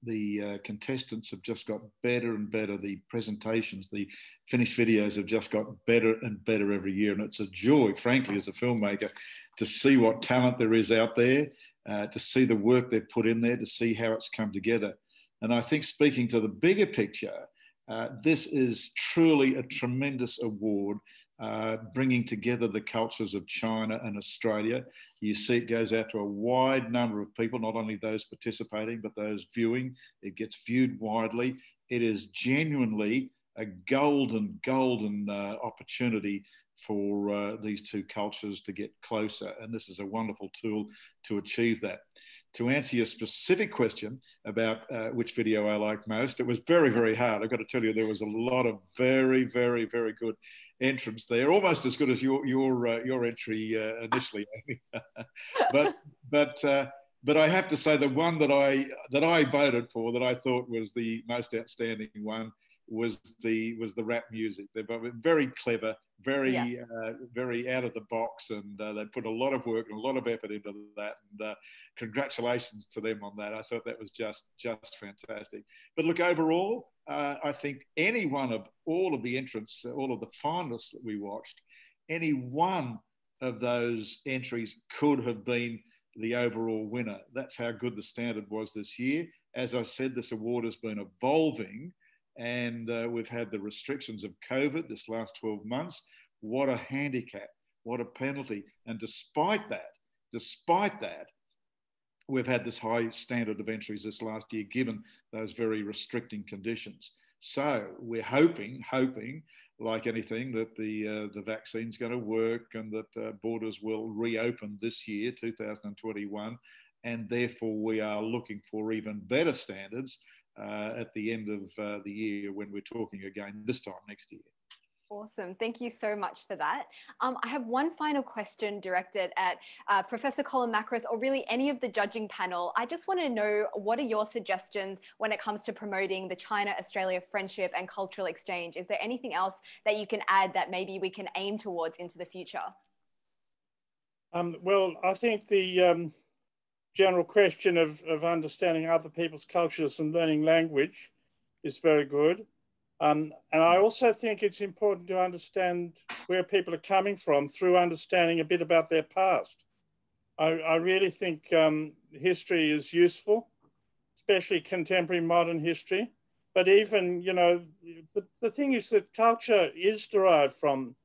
contestants have just got better and better. The presentations, the finished videos have just got better and better every year. And it's a joy, frankly, as a filmmaker, to see what talent there is out there, to see the work they've put in there, to see how it's come together. And I think, speaking to the bigger picture, this is truly a tremendous award, bringing together the cultures of China and Australia. You see it goes out to a wide number of people, not only those participating, but those viewing. It gets viewed widely. It is genuinely a golden opportunity for these two cultures to get closer. And this is a wonderful tool to achieve that. To answer your specific question about which video I like most, it was very, very hard. I've got to tell you, there was a lot of very, very, very good entrants there, almost as good as your entry initially, Amy. But I have to say, the one that I voted for, that I thought was the most outstanding one, was the rap music. They're very clever, very very out of the box, and they put a lot of work and a lot of effort into that. And congratulations to them on that. I thought that was just fantastic. But look, overall, I think any one of all of the entrants, all of the finalists that we watched, any one of those entries could have been the overall winner. That's how good the standard was this year. As I said, this award has been evolving, and we've had the restrictions of COVID this last 12 months. What a handicap, what a penalty. And despite that, we've had this high standard of entries this last year, given those very restricting conditions. So we're hoping, like anything, that the vaccine's going to work and that borders will reopen this year, 2021, and therefore we are looking for even better standards at the end of the year when we're talking again this time next year. Awesome. Thank you so much for that. I have one final question directed at Professor Colin Macris, or really any of the judging panel. I just want to know, what are your suggestions when it comes to promoting the China-Australia friendship and cultural exchange? Is there anything else that you can add that maybe we can aim towards into the future? Well, I think the general question of understanding other people's cultures and learning language is very good. And I also think it's important to understand where people are coming from through understanding a bit about their past. I really think history is useful, especially contemporary modern history. But even, you know, the thing is that culture is derived from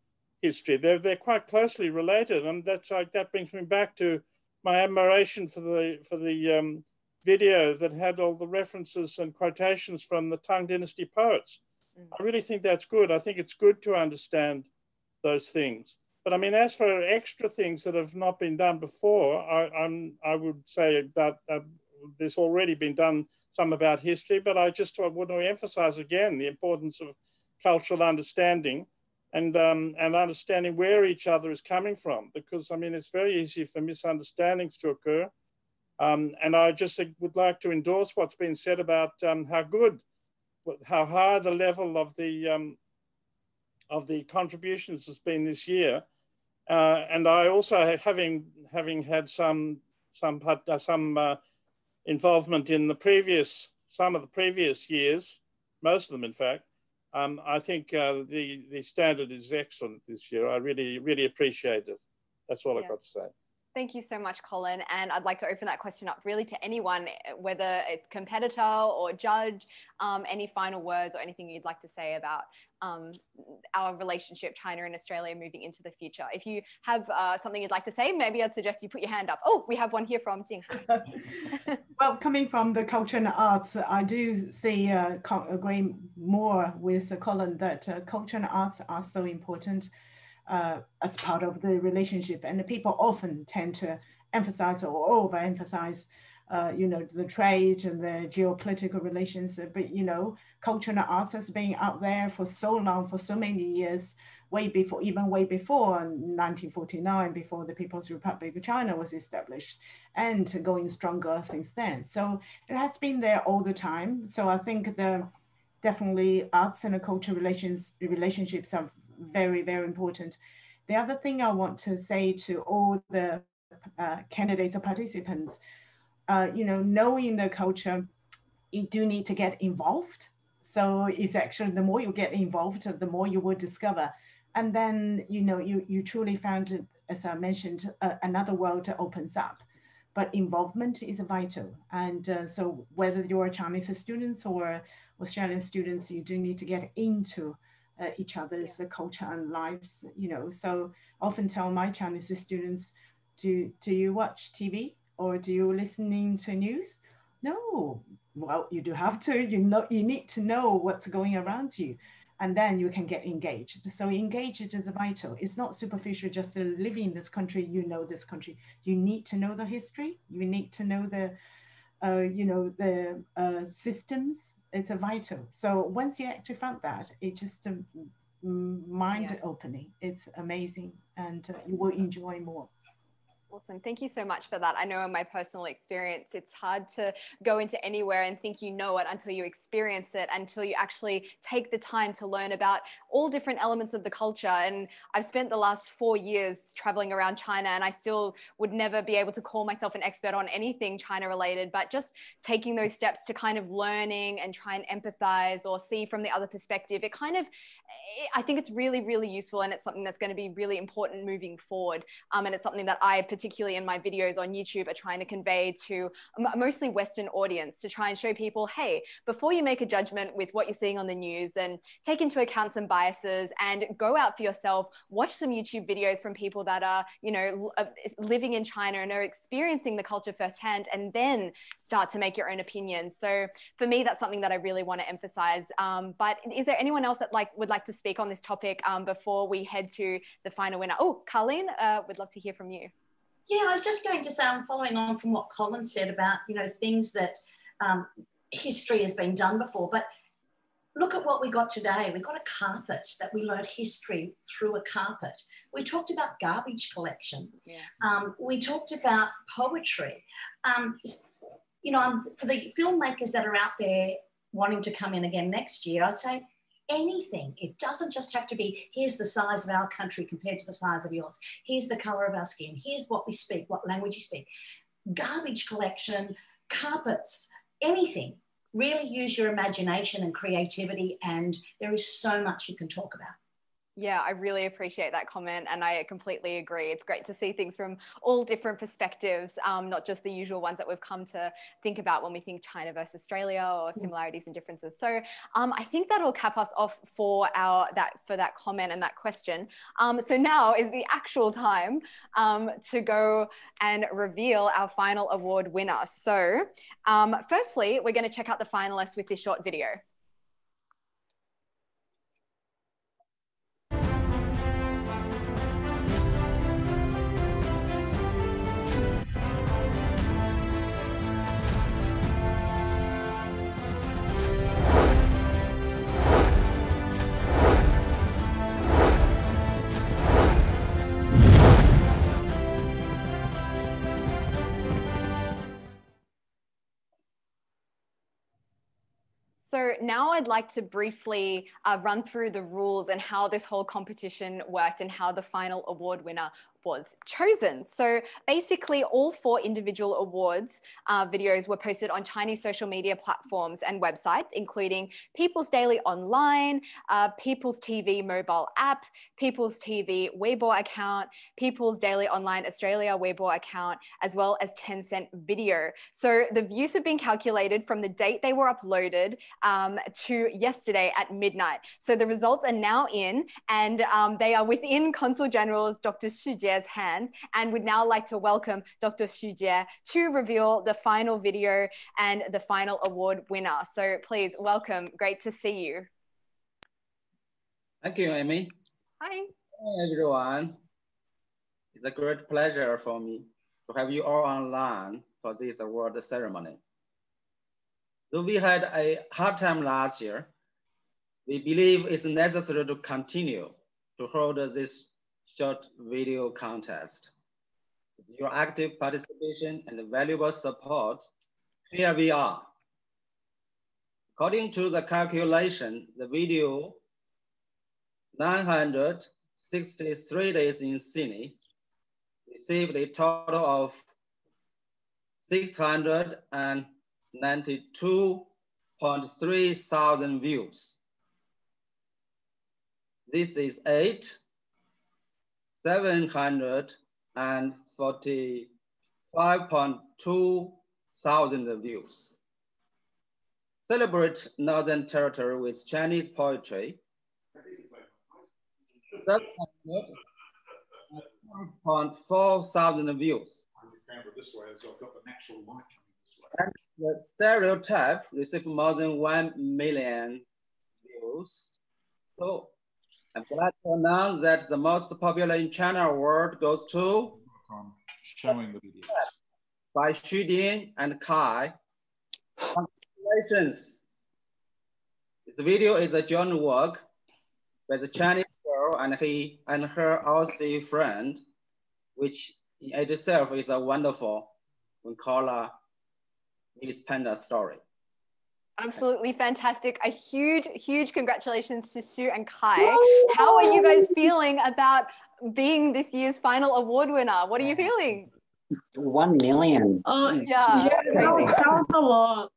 history. They're quite closely related, and that brings me back to my admiration for the video that had all the references and quotations from the Tang Dynasty poets. I really think that's good. I think it's good to understand those things. But I mean, as for extra things that have not been done before, I would say that there's already been done some about history, but I want to emphasize again the importance of cultural understanding and understanding where each other is coming from, because I mean, it's very easy for misunderstandings to occur. And I just would like to endorse what's been said about how high the level of the contributions has been this year, and I also, having had some involvement in some of the previous years, most of them in fact, I think the standard is excellent this year. I really appreciate it. That's all I've got to say. Thank you so much, Colin. And I'd like to open that question up really to anyone, whether it's competitor or judge, any final words or anything you'd like to say about our relationship, China and Australia, moving into the future. If you have something you'd like to say, maybe I'd suggest you put your hand up. Oh, we have one here from Jinghai. Well, coming from the culture and arts, I do see, agree more with Colin that culture and arts are so important as part of the relationship, and the people often tend to emphasize or overemphasize, you know, the trade and the geopolitical relations. But you know, culture and arts has been out there for so long, for so many years, way before 1949, before the People's Republic of China was established, and going stronger since then. So it has been there all the time. So I think definitely arts and culture relationships are very, very important. The other thing I want to say to all the candidates or participants, you know, knowing the culture, you do need to get involved. So it's actually, the more you get involved, the more you will discover. And then, you know, you truly found, as I mentioned, another world opens up. But involvement is vital. And so whether you're Chinese students or Australian students, you do need to get into each other's culture and lives, you know. So I often tell my Chinese students, do you watch TV or do you listening to news? No. Well, you do have to, you need to know what's going around you, and then you can get engaged. So engaged is vital. It's not superficial, just living in this country, you know this country. You need to know the history. You need to know the, you know, the systems. It's vital. So once you actually found that, it's just mind opening. It's amazing, and you will enjoy more. Awesome. Thank you so much for that. I know in my personal experience, it's hard to go into anywhere and think you know it until you experience it, until you actually take the time to learn about all different elements of the culture. And I've spent the last 4 years traveling around China, and I still would never be able to call myself an expert on anything China related, but just taking those steps to kind of learning and try and empathize or see from the other perspective, I think it's really, really useful, and it's something that's going to be really important moving forward. And it's something that I, particularly in my videos on YouTube, are trying to convey to a mostly Western audience, to try and show people, hey, before you make a judgment with what you're seeing on the news, and take into account some biases and go out for yourself, watch some YouTube videos from people that are, living in China and are experiencing the culture firsthand, and then start to make your own opinions. So for me, that's something that I really want to emphasize. But is there anyone else that would like to speak on this topic before we head to the final winner? Oh, Colleen, would love to hear from you. Yeah, I was just going to say, I'm following on from what Colin said about, things that history has been done before. But look at what we got today. We got a carpet that we learned history through a carpet. We talked about garbage collection. Yeah. We talked about poetry. For the filmmakers that are out there wanting to come in again next year, I'd say anything. It doesn't just have to be, here's the size of our country compared to the size of yours. Here's the color of our skin. Here's what we speak, what language you speak. Garbage collection, carpets, anything. Really use your imagination and creativity, and there is so much you can talk about. Yeah, I really appreciate that comment, and I completely agree. It's great to see things from all different perspectives, not just the usual ones that we've come to think about when we think China versus Australia, or similarities and differences. So I think that'll cap us off for that comment and that question. So now is the actual time to go and reveal our final award winner. So firstly, we're going to check out the finalists with this short video. So now I'd like to briefly run through the rules and how this whole competition worked and how the final award winner was chosen. So basically all 4 individual awards videos were posted on Chinese social media platforms and websites, including People's Daily Online, People's TV mobile app, People's TV Weibo account, People's Daily Online Australia Weibo account, as well as Tencent Video. So the views have been calculated from the date they were uploaded to yesterday at midnight. So the results are now in, and they are within Consul General's Dr. Xu Jie's hands, and would now like to welcome Dr. Xu Jie to reveal the final video and the final award winner. So please welcome. Great to see you. Thank you, Amy. Hi. Hi, everyone. It's a great pleasure for me to have you all online for this award ceremony. Though we had a hard time last year, we believe it's necessary to continue to hold this short video contest. With your active participation and valuable support, here we are. According to the calculation, the video 963 days in Sydney received a total of 692.3 thousand views. This is 745.2 thousand views. Celebrate Northern Territory with Chinese poetry. 7.4 thousand views. And the stereotype received more than 1 million views. So I'm glad to announce that the most popular in China award goes to showing the video by Xu Ding and Kai. Congratulations. This video is a joint work by the Chinese girl and her Aussie friend, which in itself is a wonderful Koala meets Panda story. Absolutely fantastic. A huge, huge congratulations to Sue and Kai. How are you guys feeling about being this year's final award winner? What are you feeling? 1 million. Yeah, that was a lot.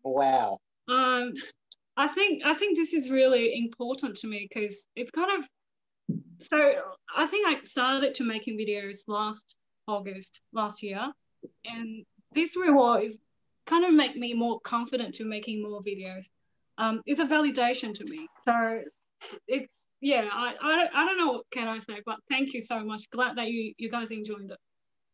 Wow. I think this is really important to me because it's kind of, so I think I started to making videos last August last year, and this reward is kind of make me more confident to making more videos. It's a validation to me. So it's, yeah, I don't know what can I say, but thank you so much. Glad that you guys enjoyed it.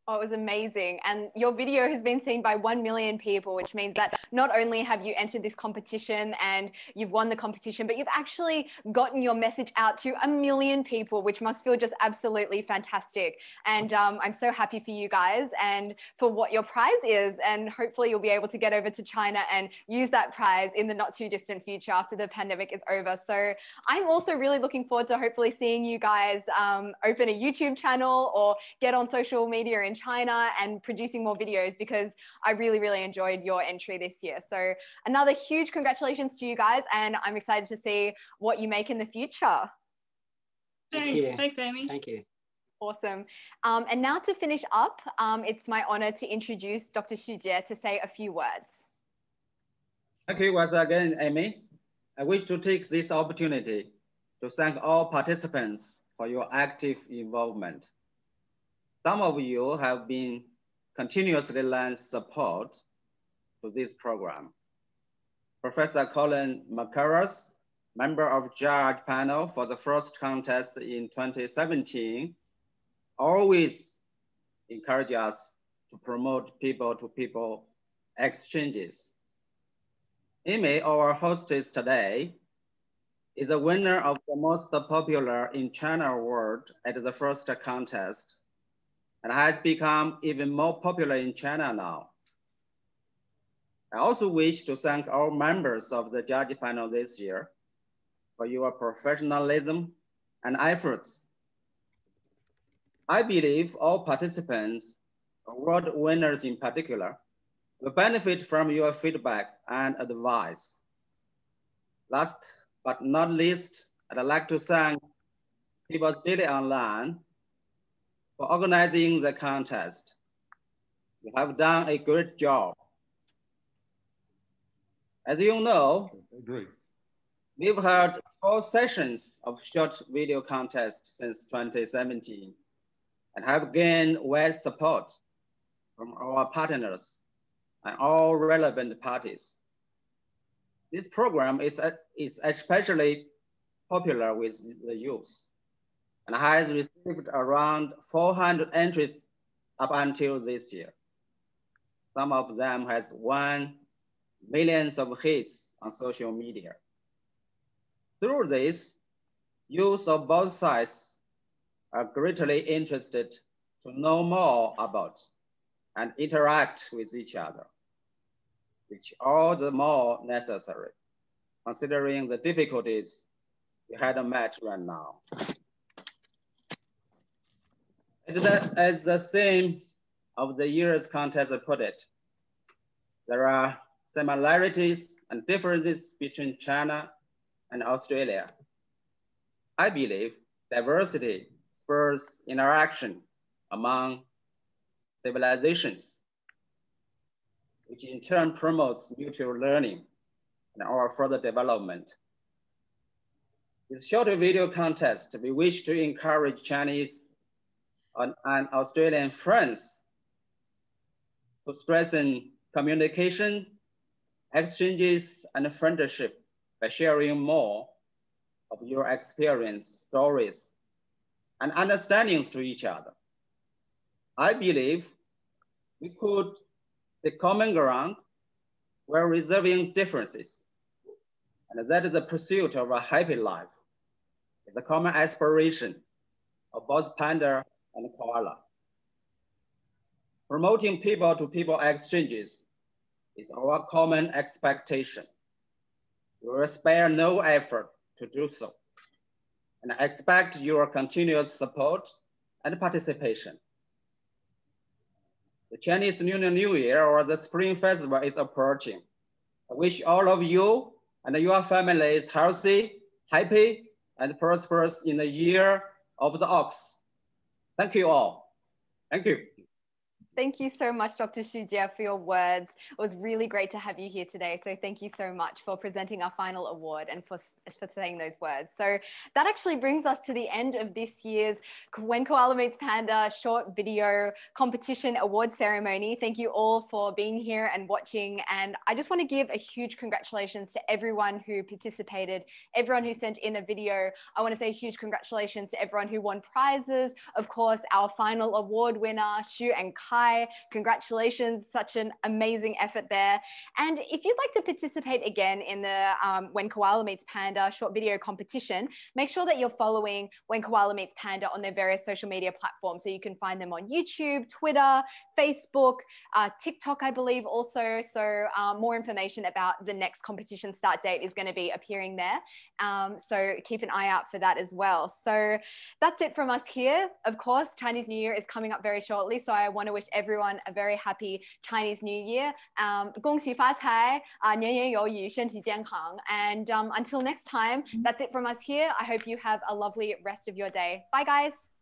Oh, it was amazing. And your video has been seen by 1 million people, which means that not only have you entered this competition and you've won the competition, but you've actually gotten your message out to 1 million people, which must feel just absolutely fantastic. And I'm so happy for you guys and for what your prize is. And hopefully you'll be able to get over to China and use that prize in the not too distant future after the pandemic is over. So I'm also really looking forward to hopefully seeing you guys open a YouTube channel or get on social media in China and producing more videos, because I really, really enjoyed your entry this year. So another huge congratulations to you guys, and I'm excited to see what you make in the future. Thanks, Amy. Thank you. Awesome. And now to finish up, it's my honor to introduce Dr. Xu Jie to say a few words. Thank you once again, Amy. I wish to take this opportunity to thank all participants for your active involvement. Some of you have been continuously lend support to this program. Professor Colin McCarras, member of judge panel for the first contest in 2017, always encourage us to promote people-to-people exchanges. Amy, our hostess today, is a winner of the most popular in China award at the first contest, and has become even more popular in China now. I also wish to thank all members of the judge panel this year for your professionalism and efforts. I believe all participants, award winners in particular, will benefit from your feedback and advice. Last but not least, I'd like to thank People's Daily Online for organizing the contest. You have done a great job. As you know, we've held 4 sessions of short video contest since 2017 and have gained wide support from our partners and all relevant parties. This program is especially popular with the youth and has received around 400 entries up until this year. Some of them has won millions of hits on social media. Through this, youth of both sides are greatly interested to know more about and interact with each other, which all the more necessary, considering the difficulties we had met right now. As the theme of the year's contest put it, there are similarities and differences between China and Australia. I believe diversity spurs interaction among civilizations, which in turn promotes mutual learning and our further development. With shorter video contest, we wish to encourage Chinese and Australian friends to strengthen communication, exchanges, and friendship by sharing more of your experience, stories, and understandings to each other. I believe we could take common ground while resolving differences, and that is the pursuit of a happy life. It's a common aspiration of both Panda and Koala. Promoting people-to-people exchanges is our common expectation. We will spare no effort to do so, and I expect your continuous support and participation. The Chinese Lunar New Year or the Spring Festival is approaching, I wish all of you and your families healthy, happy, and prosperous in the year of the ox. Thank you all. Thank you. Thank you so much, Dr. Shujia, for your words. It was really great to have you here today. So thank you so much for presenting our final award and for saying those words. So that actually brings us to the end of this year's When Koala Meets Panda short video competition award ceremony. Thank you all for being here and watching. And I just want to give a huge congratulations to everyone who participated, everyone who sent in a video. I want to say a huge congratulations to everyone who won prizes. Of course, our final award winner, Shu and Kai. Congratulations, such an amazing effort there. And if you'd like to participate again in the When Koala Meets Panda short video competition, make sure that you're following When Koala Meets Panda on their various social media platforms. So you can find them on YouTube, Twitter, Facebook, TikTok, I believe also. So more information about the next competition start date is going to be appearing there. So keep an eye out for that as well. So that's it from us here. Of course, Chinese New Year is coming up very shortly. So I want to wish everyone a very happy Chinese New Year. 恭喜发财, 年年有余, 身体健康. And until next time, that's it from us here. I hope you have a lovely rest of your day. Bye, guys.